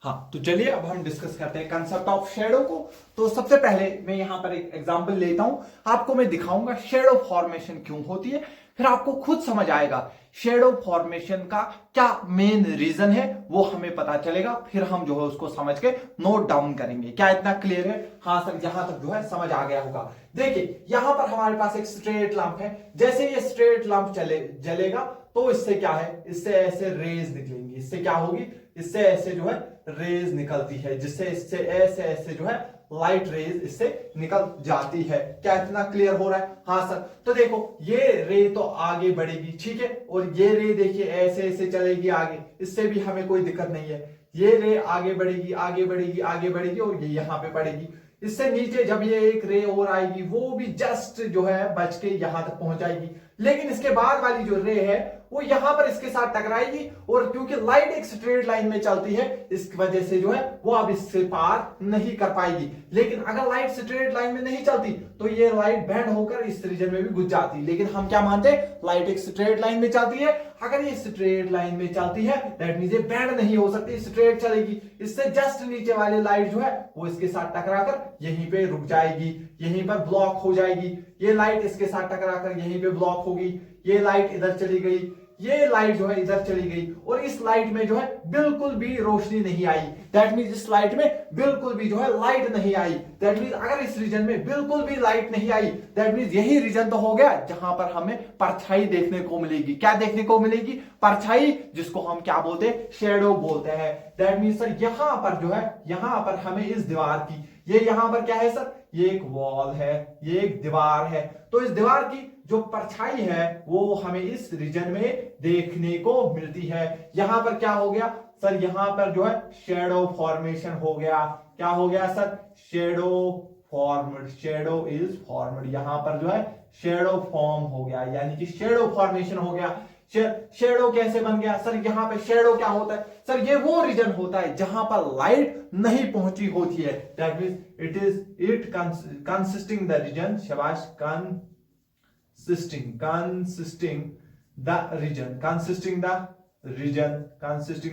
हाँ, तो चलिए अब हम डिस्कस करते हैं कंसेप्ट ऑफ शेडो को। तो सबसे पहले मैं यहां पर एक एग्जांपल लेता हूं, आपको मैं दिखाऊंगा शेडो फॉर्मेशन क्यों होती है, फिर आपको खुद समझ आएगा शेडो फॉर्मेशन का क्या मेन रीजन है, वो हमें पता चलेगा, फिर हम जो है उसको समझ के नोट डाउन करेंगे। क्या इतना क्लियर है? हाँ सर, यहां तक जो है समझ आ गया होगा। देखिए यहां पर हमारे पास एक स्ट्रेट लैंप है, जैसे ये स्ट्रेट लैंप जलेगा तो इससे क्या है, इससे ऐसे रेज निकलेंगी, इससे क्या होगी, इससे ऐसे जो है रेज निकलती है, जिससे इससे ऐसे ऐसे जो है लाइट रेज इससे निकल जाती है। क्या इतना क्लियर हो रहा है? हाँ सर। तो देखो ये रे तो आगे बढ़ेगी, ठीक है, और ये रे देखिए ऐसे ऐसे चलेगी आगे, इससे भी हमें कोई दिक्कत नहीं है। ये रे आगे बढ़ेगी आगे बढ़ेगी आगे बढ़ेगी और ये यहां पे पड़ेगी। इससे नीचे जब ये एक रे और आएगी वो भी जस्ट जो है बच के यहां तक पहुंच जाएगी, लेकिन इसके बाद वाली जो रे है वो यहां पर इसके साथ टकराएगी, और क्योंकि लाइट एक स्ट्रेट लाइन में चलती है इस वजह से जो है वो अब इससे पार नहीं कर पाएगी। लेकिन अगर लाइट स्ट्रेट लाइन में नहीं चलती तो ये लाइट बैंड होकर इस रीजन में भी घुस जाती, लेकिन हम क्या मानते हैं, लाइट एक स्ट्रेट लाइन में चलती है, अगर ये स्ट्रेट लाइन में चलती है दैट मींस ये बैंड नहीं हो सकती, स्ट्रेट चलेगी। इससे जस्ट नीचे वाली लाइट जो है वो इसके साथ टकराकर यहीं पे रुक जाएगी, यहीं पर ब्लॉक हो जाएगी। ये लाइट इसके साथ टकराकर यहीं पे ब्लॉक होगी, ये लाइट इधर चली गई, ये लाइट जो है इधर चली गई, और इस लाइट में जो है बिल्कुल भी रोशनी नहीं आई। दैट मींस इस लाइट में बिल्कुल भी जो है लाइट नहीं आई। दैट मींस अगर इस रीजन में बिल्कुल भी लाइट नहीं आई, दैट मींस यही रीजन तो हो गया जहां पर हमें परछाई देखने को मिलेगी। क्या देखने को मिलेगी? परछाई, जिसको हम क्या बोलते हैं, शेडो बोलते हैं। दैट मींस सर यहां पर जो है, यहां पर हमें इस दीवार की, ये यहां पर क्या है सर, ये एक वॉल है, ये एक दीवार है, तो इस दीवार की जो परछाई है वो हमें इस रीजन में देखने को मिलती है। यहां पर क्या हो गया सर, यहां पर जो है शेडो फॉर्मेशन हो गया। क्या हो गया sir? Shadow formed, shadow is formed, यहां पर जो है शेडो फॉर्म हो गया, यानी कि शेडो फॉर्मेशन हो गया। शेडो कैसे बन गया सर? यहाँ पे शेडो क्या होता है सर, ये वो रीजन होता है जहां पर लाइट नहीं पहुंची होती है। That means it consisting the region, शाबाश, consisting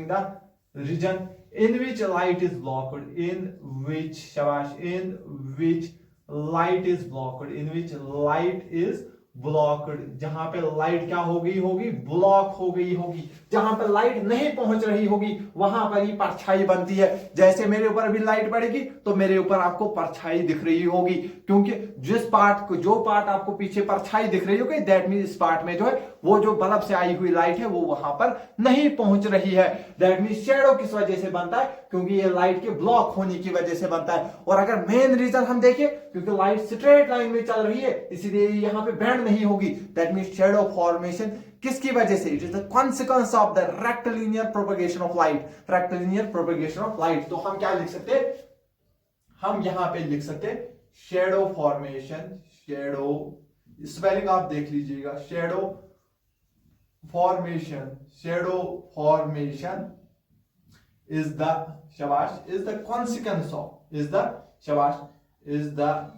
the region in which light is blocked, in which shabash, in which light is blocked, in which light is blocked, जहां पे लाइट क्या हो गई होगी, ब्लॉक हो गई होगी, जहां पर लाइट नहीं पहुंच रही होगी वहां पर ही परछाई बनती है। जैसे मेरे ऊपर अभी लाइट पड़ेगी तो मेरे ऊपर आपको परछाई दिख रही होगी, क्योंकि जिस पार्ट को, जो पार्ट आपको पीछे परछाई दिख रही होगी दैट मींस इस पार्ट में जो है वो जो बल्ब से आई हुई लाइट है वो वहां पर नहीं पहुंच रही है। दैट मींस शेडो किस वजह से बनता है? क्योंकि ये लाइट के ब्लॉक होने की वजह से बनता है। और अगर मेन रीजन हम देखें, क्योंकि लाइट स्ट्रेट लाइन में चल रही है इसीलिए यहाँ पे बैंड नहीं होगी। दैट मींस शेडो फॉर्मेशन किसकी वजह से? It is the consequence of the rectilinear propagation of light, rectilinear propagation of light. तो हम क्या लिख सकते हैं, हम यहां पे लिख सकते हैं शेडो फॉर्मेशन, शेडो स्पेलिंग आप देख लीजिएगा, shadow formation, shadow formation is the shabash, is the consequence of, is the shabash, is the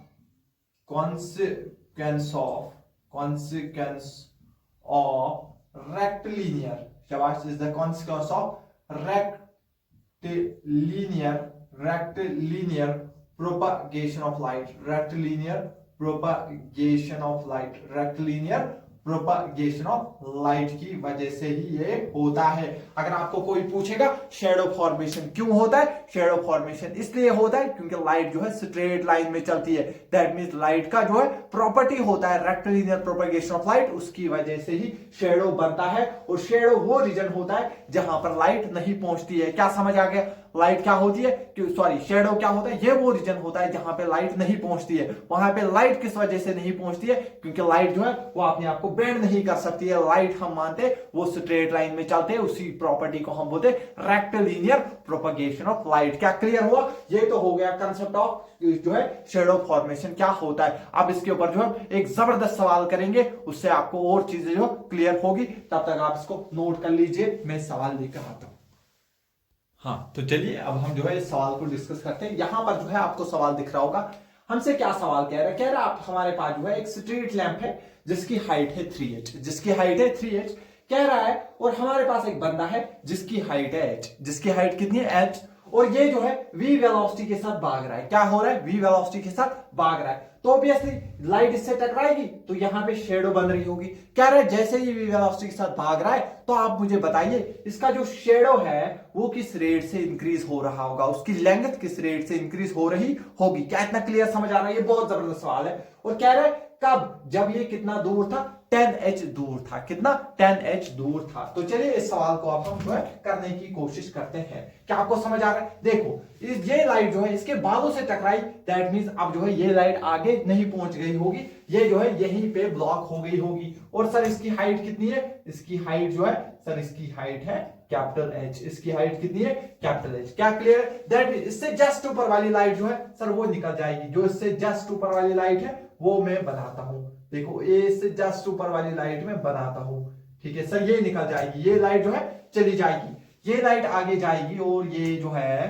consequence of rectilinear, shabash, is the consequence of rectilinear propagation of light, rectilinear propagation of light, rectilinear propagation of light की वजह से ही ये होता है। अगर आपको कोई पूछेगा शेडो फॉर्मेशन क्यों होता है, शेडो फॉर्मेशन इसलिए होता है क्योंकि लाइट जो है स्ट्रेट लाइन में चलती है। दैट मींस लाइट का जो है प्रॉपर्टी होता है रेक्टिलिनियर प्रोपगेशन ऑफ लाइट, उसकी वजह से ही शेडो बनता है। और शेडो वो रीजन होता है जहां पर लाइट नहीं पहुंचती है। क्या समझ आ गया? लाइट क्या होती है, सॉरी शेडो क्या होता है, ये वो रीजन होता है जहां पे लाइट नहीं पहुंचती है। वहां पे लाइट किस वजह से नहीं पहुंचती है? क्योंकि लाइट जो है वो अपने आप को बेंड नहीं कर सकती है। लाइट हम मानते वो स्ट्रेट लाइन में चलते हैं, उसी प्रॉपर्टी को हम बोलते हैं रेक्टिलिनियर प्रोपगेशन ऑफ लाइट। क्या क्लियर हुआ? ये तो हो गया कंसेप्ट ऑफ जो है शेडो फॉर्मेशन क्या होता है। अब इसके ऊपर जो है एक जबरदस्त सवाल करेंगे, उससे आपको और चीजें जो क्लियर होगी। तब तक आप इसको नोट कर लीजिए, मैं सवाल लेकर आता हूं। हाँ, तो चलिए अब हम जो है इस सवाल को डिस्कस करते हैं। यहां पर जो है आपको सवाल दिख रहा होगा, हमसे क्या सवाल कह रहा है, कह रहा है आप हमारे पास जो है एक स्ट्रीट लैंप है जिसकी हाइट है 3h, जिसकी हाइट है 3h कह रहा है, और हमारे पास एक बंदा है जिसकी हाइट है h, जिसकी हाइट कितनी है h, और ये जो है v वेलोसिटी के साथ भाग रहा है। क्या हो रहा है? v वेलोसिटी के साथ भाग रहा है, तो ऑब्वियसली लाइट इससे टकराएगी तो यहां पे शेडो बन रही होगी। कह रहा है जैसे ही v वेलोसिटी के साथ भाग रहा है तो आप मुझे बताइए इसका जो शेडो है वो किस रेट से इंक्रीज हो रहा होगा, उसकी लेंथ किस रेट से इंक्रीज हो रही होगी। क्या इतना क्लियर समझ आ रहा है? ये बहुत जबरदस्त सवाल है। और कह रहा है कब? जब ये कितना दूर था? 10h दूर था। कितना? 10h दूर था। तो चलिए इस सवाल को आप हम जो है करने की कोशिश करते हैं। क्या आपको समझ आ रहा है? देखो ये लाइट जो है इसके बालों से टकराई, दैट मींस अब जो है ये लाइट आगे नहीं पहुंच गई होगी, ये जो है यहीं पे ब्लॉक हो गई होगी। और सर इसकी हाइट कितनी है? इसकी हाइट जो है सर इसकी हाइट है कैपिटल H। इसकी हाइट कितनी है? Capital H। क्या क्लियर है? दैट मींस इससे जस्ट ऊपर वाली लाइट जो है सर वो निकल जाएगी। जो इससे जस्ट ऊपर वाली लाइट है वो मैं बनाता हूं। देखो ए से जस्ट ऊपर वाली लाइट में बनाता हूं, ठीक है सर, ये निकल जाएगी, ये लाइट जो है चली जाएगी, ये लाइट आगे जाएगी और ये जो है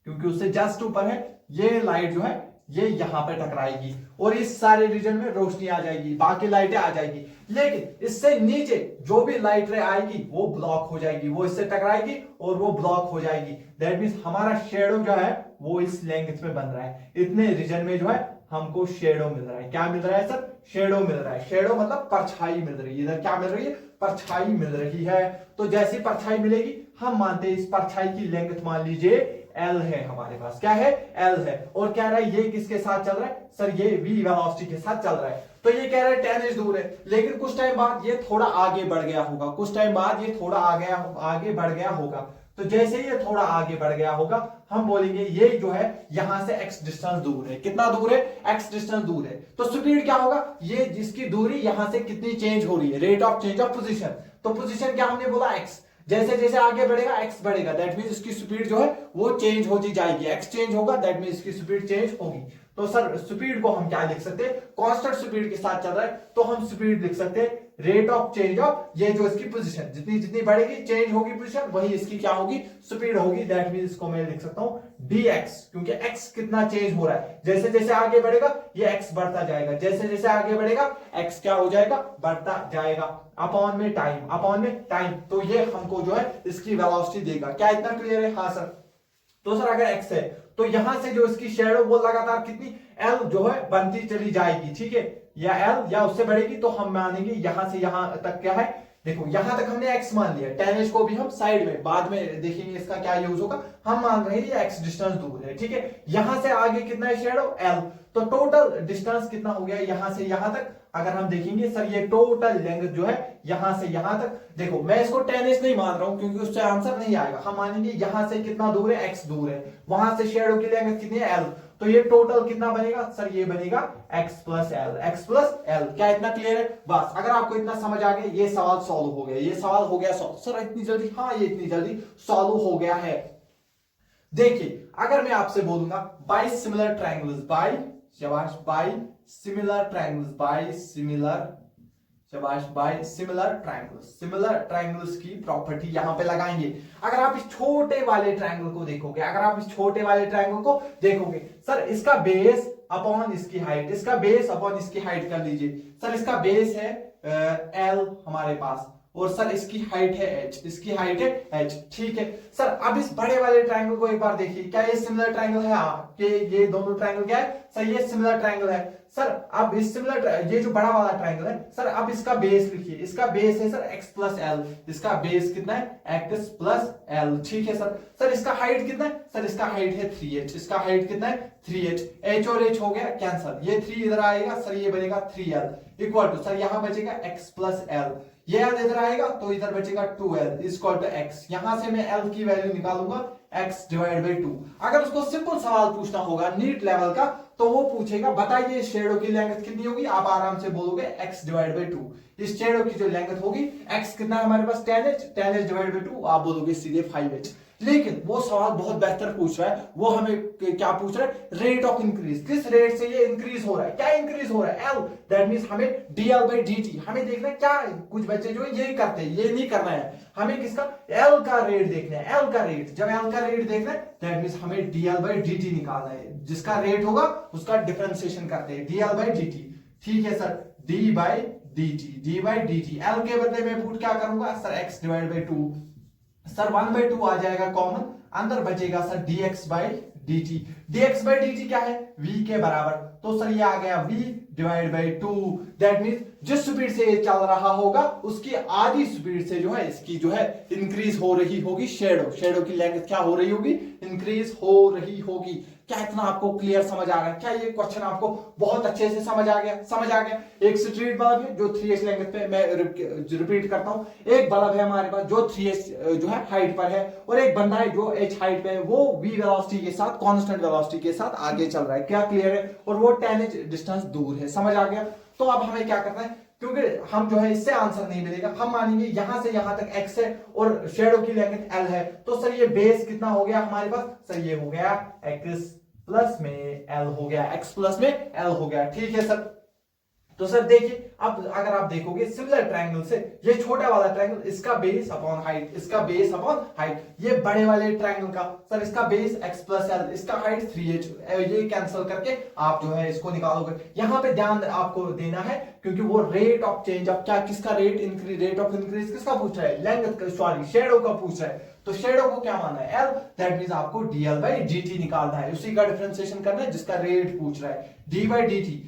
क्योंकि उससे जस्ट ऊपर है ये लाइट जो है ये यहां पे टकराएगी और इस सारे रीजन में रोशनी आ जाएगी, बाकी लाइटें आ जाएगी। लेकिन इससे नीचे जो भी लाइट रे आएगी वो ब्लॉक हो जाएगी, वो इससे टकराएगी और वो ब्लॉक हो जाएगी। दैट मींस हमारा शेडो जो है वो इस लेंथ में बन रहा है, इतने रीजन में जो है हमको शेडो मिल रहा है। क्या मिल रहा है सर? शेडो मिल रहा है। शेडो मतलब परछाई मिल रही है। इधर क्या मिल रही है? परछाई मिल रही है। तो जैसी परछाई मिलेगी हम मानते हैं इस परछाई की लेंथ मान लीजिए L है हमारे पास। क्या है? L है। और कह रहा है ये किसके साथ चल रहा है सर? ये v वेलोसिटी के साथ चल रहा है। तो ये कह रहा है 10h दूर है, लेकिन कुछ टाइम बाद ये थोड़ा आगे बढ़ गया होगा, कुछ टाइम बाद ये थोड़ा आगे बढ़ गया होगा। तो जैसे ही ये थोड़ा आगे बढ़ गया होगा हम बोलेंगे ये जो है यहां से x डिस्टेंस दूर है। कितना दूर है? x डिस्टेंस दूर है। तो स्पीड क्या होगा? ये जिसकी दूरी यहां से कितनी चेंज हो रही है, rate of change of position. तो पोजीशन क्या हमने बोला? x। जैसे जैसे आगे बढ़ेगा x बढ़ेगा, दैट मींस इसकी स्पीड जो है वो चेंज होती जाएगी। x चेंज होगा दैट मींस इसकी स्पीड चेंज होगी। तो सर स्पीड को हम क्या लिख सकते हैं? कांस्टेंट स्पीड के साथ चल रहा है तो हम स्पीड लिख सकते हैं रेट ऑफ चेंज ऑफ ये जो इसकी पोजीशन, जितनी जितनी बढ़ेगी चेंज होगी पोजीशन, वही इसकी क्या होगी? स्पीड होगी। दैट मींस इसको मैं लिख सकता हूं dx, क्योंकि x कितना चेंज हो रहा है। जैसे जैसे आगे बढ़ेगा ये x बढ़ता जाएगा, जैसे जैसे आगे बढ़ेगा x क्या हो जाएगा? बढ़ता जाएगा। अपॉन में टाइम, अपॉन में टाइम। तो ये हमको जो है इसकी वेलोसिटी देगा। क्या इतना क्लियर है? हाँ सर। तो सर अगर x है तो यहां से जो इसकी शेडो वो लगातार कितनी L जो है बनती चली जाएगी, ठीक है, या L या उससे बढ़ेगी। तो हम मानेंगे यहां से यहां तक क्या है? देखो यहां तक हमने x मान लिया, 10h को भी हम साइड में बाद में देखेंगे इसका क्या यूज होगा। हम मान रहे हैं ये x डिस्टेंस दूर है, ठीक है। यहां से आगे कितना है शेडो? L। तो टोटल डिस्टेंस कितना हो गया यहां से यहां तक? अगर हम देखेंगे सर ये टोटल लेंथ जो है यहां से यहां तक, देखो मैं इसको 10h नहीं मान रहा हूं क्योंकि उससे आंसर नहीं आएगा। हम मानेंगे यहां से कितना दूर है? x दूर है, वहां से शेडो की लेंथ कितनी है? L। तो ये टोटल कितना बनेगा सर? ये बनेगा x plus L, x plus L. क्या इतना क्लियर है? बस अगर आपको इतना समझ आ गया ये सवाल सॉल्व हो गया, ये सवाल हो गया सॉल्व। सर इतनी जल्दी? हाँ ये इतनी जल्दी सॉल्व हो गया है। देखिए अगर मैं आपसे बोलूंगा बाय सिमिलर ट्रायंगल्स, बाय शाबाश, by similar triangles, by similar, शाबाश, by similar triangles. Similar triangles की प्रॉपर्टी यहां पे लगाएंगे। अगर आप इस छोटे वाले ट्रायंगल को देखोगे, अगर आप इस छोटे वाले ट्रायंगल को देखोगे सर इसका बेस अपॉन इसकी हाइट, इसका बेस अपॉन इसकी हाइट कर लीजिए। सर इसका बेस है L हमारे पास और सर इसकी हाइट है h, इसकी हाइट है h, ठीक है। सर अब इस बड़े वाले ट्रायंगल को एक बार देखिए, क्या ये सिमिलर ट्रायंगल है? हाँ, ये दोनों ट्रायंगल क्या है सर? ये सिमिलर ट्रायंगल है। सर अब इस सिमिलर ये जो बड़ा वाला ट्रायंगल है सर, अब इसका बेस लिखिए। इसका बेस है सर x प्लस एल, इसका बेस कितना है? x प्लस एल, ठीक है सर। सर इसका हाइट कितना है? सर इसका हाइट है 3h, इसका हाइट कितना है? 3h। h और h हो गया कैंसल, ये 3 इधर आएगा सर, ये बनेगा 3l इक्वल टू सर यहां बचेगा x प्लस एल, ये l इधर आएगा तो इधर बचेगा 2l इक्वल टू x। यहां से मैं l की वैल्यू निकालूंगा x डिवाइड बाई 2। अगर उसको सिंपल सवाल पूछना होगा नीट लेवल का तो वो पूछेगा बताइए शेडो की लेंथ कितनी होगी? आप आराम से बोलोगे x डिवाइड बाई 2। इस शेडो की जो लेंथ होगी x कितना है हमारे पास? 10h, 10h डिवाइड बाई 2 आप बोलोगे सीधे 5h। लेकिन वो सवाल बहुत बेहतर पूछ रहा है, वो हमें क्या पूछ रहा है? रेट ऑफ इंक्रीज, किस रेट से ये इंक्रीज हो रहा है? क्या इंक्रीज हो रहा है? L। दैट मींस हमें dl बाई dt हमें देखना है। क्या कुछ बच्चे जो ये करते हैं, ये नहीं करना है हमें, किसका? L का रेट देखना है, L का रेट। जब L का रेट देखना है दैट मींस हमें dl बाई dt निकालना है, जिसका रेट होगा उसका डिफरेंशिएशन करते हैं dl बाई dt, ठीक है sir. d by dt, d by dt, L के बदले में पुट क्या करूंगा sir? x divide by 2 sir 1/2 आ जाएगा कॉमन, अंदर बचेगा sir dx by dt। dx by dt क्या है, v के बराबर, तो सर ये आ गया v divide by 2। That means जिस स्पीड से ये चल रहा होगा उसकी आधी स्पीड से जो है इसकी जो है इंक्रीज हो रही होगी शेडो। शेडो की लेंथ क्या हो रही होगी, इंक्रीज हो रही होगी। क्या इतना आपको क्लियर समझ आ गया? क्या ये क्वेश्चन आपको बहुत अच्छे से समझ आ गया? समझ आ गया। एक स्ट्रीट बल्ब है जो 3h लेंथ पे, मैं रिपीट करता हूं, एक बल्ब है हमारे पास जो 3h जो है हाइट पर है, और एक बंदा है जो h हाइट पे है, वो v वेलोसिटी के साथ, कांस्टेंट वेलोसिटी के साथ आगे चल रहा है। क्या क्लियर है? और वो 10h डिस्टेंस दूर है। समझ आ गया? तो अब हमें क्या करना है, क्योंकि हम जो है इससे आंसर नहीं मिलेगा, हम मानेंगे यहां से यहां तक x है और शेडो की लेंथ l है, तो सर ये बेस कितना हो गया हमारे पास, सर ये हो गया x प्लस में l हो गया, x प्लस में l हो गया। ठीक है सर। तो सर देखिए, अब अगर आप देखोगे सिमिलर ट्रायंगल से, ये छोटा वाला ट्रायंगल, इसका बेस अपॉन हाइट, इसका बेस अपॉन हाइट, ये बड़े वाले ट्रायंगल का सर इसका बेस x प्लस एल, इसका हाइट 3h, ये कैंसिल करके आप जो है इसको निकालोगे। यहां पे ध्यान आपको देना है क्योंकि वो रेट ऑफ चेंज, अब क्या किसका rate increase, rate of increase किसका पूछ रहा है, लेंथ, सॉरी शेडो का पूछ रहा है। तो शेडो को क्या मानना है, एल, दैट मींस आपको dl बाई dt निकालना है, उसी का डिफरेंशिएशन करना है जिसका रेट पूछ रहा है। d बाई dt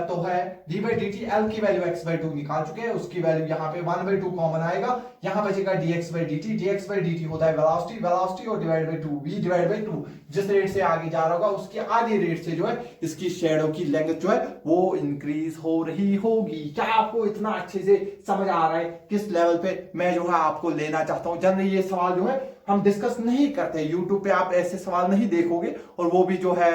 तो है d बाई dt, l की वैल्यू x बाई 2 निकाल चुके हैं, उसकी वैल्यू यहाँ पे 1/2 कॉमन आएगा, यहाँ बचेगा dx by dt। dx by dt होता है वेलोसिटी, वेलोसिटी और divide by 2, v divide by 2, जिस रेट से आगे जा रहा होगा उसकी आधी रेट से जो है इसकी शेडो की लेंथ जो है वो इंक्रीज हो रही होगी। क्या आपको इतना अच्छे से समझ आ रहा है किस लेवल पे मैं जो है आपको लेना चाहता हूं? जनरली ये सवाल जो है हम डिस्कस नहीं करते, यूट्यूब पे आप ऐसे सवाल नहीं देखोगे, और वो भी जो है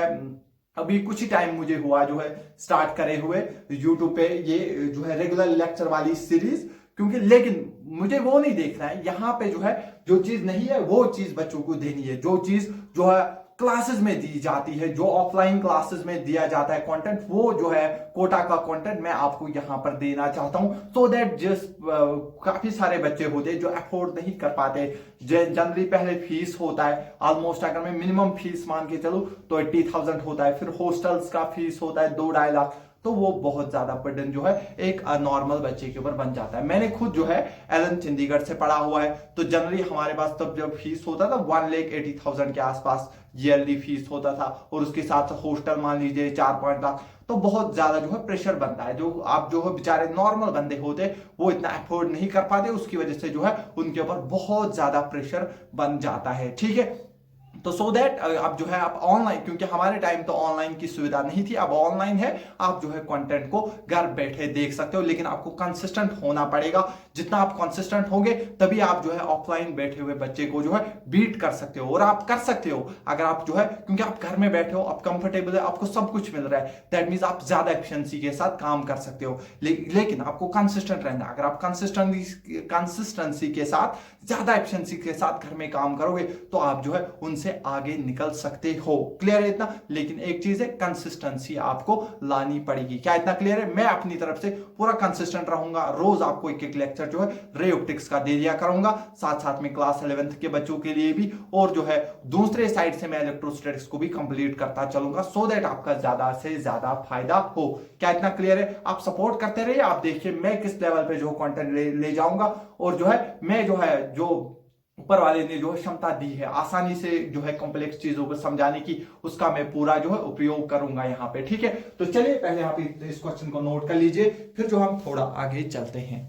अभी कुछ ही टाइम मुझे हुआ जो है स्टार्ट करे हुए यूट्यूब पे ये जो है रेगुलर लेक्चर वाली सीरीज, क्योंकि लेकिन मुझे वो नहीं देखना है, यहाँ पे जो है जो चीज नहीं है वो चीज बच्चों को देनी है, जो चीज जो है क्लासेस में दी जाती है, जो ऑफलाइन क्लासेस में दिया जाता है कंटेंट, वो जो है कोटा का कंटेंट मैं आपको यहां पर देना चाहता हूं, सो दैट जिस काफी सारे बच्चे होते हैं जो अफोर्ड नहीं कर पाते, जनरली पहले फीस होता है ऑलमोस्ट, अगर मैं मिनिमम फीस मान के चलूं तो 80,000 होता है, फिर हॉस्टल्स का फीस होता है 2-2.5 लाख, तो वो बहुत ज्यादा बर्डन जो है एक नॉर्मल बच्चे के ऊपर बन जाता है। मैंने खुद जो है एलन चंडीगढ़ से पढ़ा हुआ है, तो जनरली हमारे पास तब जब फीस होता था 1,80,000 के आसपास ईयरली फीस होता था, और उसके साथ हॉस्टल मान लीजिए 4-5 लाख, तो बहुत ज्यादा जो है प्रेशर बनता है, जो आप जो है बेचारे नॉर्मल बंदे होते वो इतना अफोर्ड नहीं कर पाते, उसकी वजह से जो है उनके ऊपर बहुत ज्यादा प्रेशर बन जाता है। ठीक है, तो सो दैट अब जो है आप ऑनलाइन, क्योंकि हमारे टाइम तो ऑनलाइन की सुविधा नहीं थी, अब ऑनलाइन है, आप जो है कंटेंट को घर बैठे देख सकते हो, लेकिन आपको कंसिस्टेंट होना पड़ेगा। जितना आप कंसिस्टेंट होंगे तभी आप जो है ऑफलाइन बैठे हुए बच्चे को जो है बीट कर सकते हो, और आप कर सकते हो अगर आप जो है, क्योंकि आप घर में बैठे हो, आप कंफर्टेबल है, आपको सब कुछ मिल रहा है, दैट मीन्स आप ज्यादा एफिशिएंसी के साथ काम कर सकते हो। लेकिन आपको कंसिस्टेंट रहना है। अगर आप कंसिस्टेंसी के साथ, ज्यादा एफिशिएंसी के साथ घर में काम करोगे तो आप जो है उनसे आगे निकल सकते हो। क्लियर है इतना? लेकिन एक चीज है, कंसिस्टेंसी आपको लानी पड़ेगी। क्या इतना क्लियर है? मैं अपनी तरफ से पूरा कंसिस्टेंट रहूंगा, रोज आपको एक लेक्चर जो है रे ऑप्टिक्स का दे दिया करूंगा, साथ साथ में क्लास 11th के बच्चों के लिए भी, और जो है दूसरे साइड से मैं इलेक्ट्रोस्टैटिक्स को भी कंप्लीट करता चलूंगा, सो दैट आपका ज्यादा से ज्यादा फायदा हो। क्या इतना क्लियर है? आप सपोर्ट करते रहिए, आप देखिए मैं किस लेवल पे जो कंटेंट ले जाऊंगा, और जो है मैं जो है जो ऊपर वाले ने जो है क्षमता दी है आसानी से जो है कॉम्प्लेक्स चीजों को समझाने की, उसका मैं पूरा जो है उपयोग करूंगा यहाँ पे। ठीक है, तो चलिए पहले आप इस क्वेश्चन को नोट कर लीजिए, फिर जो हम थोड़ा आगे चलते हैं।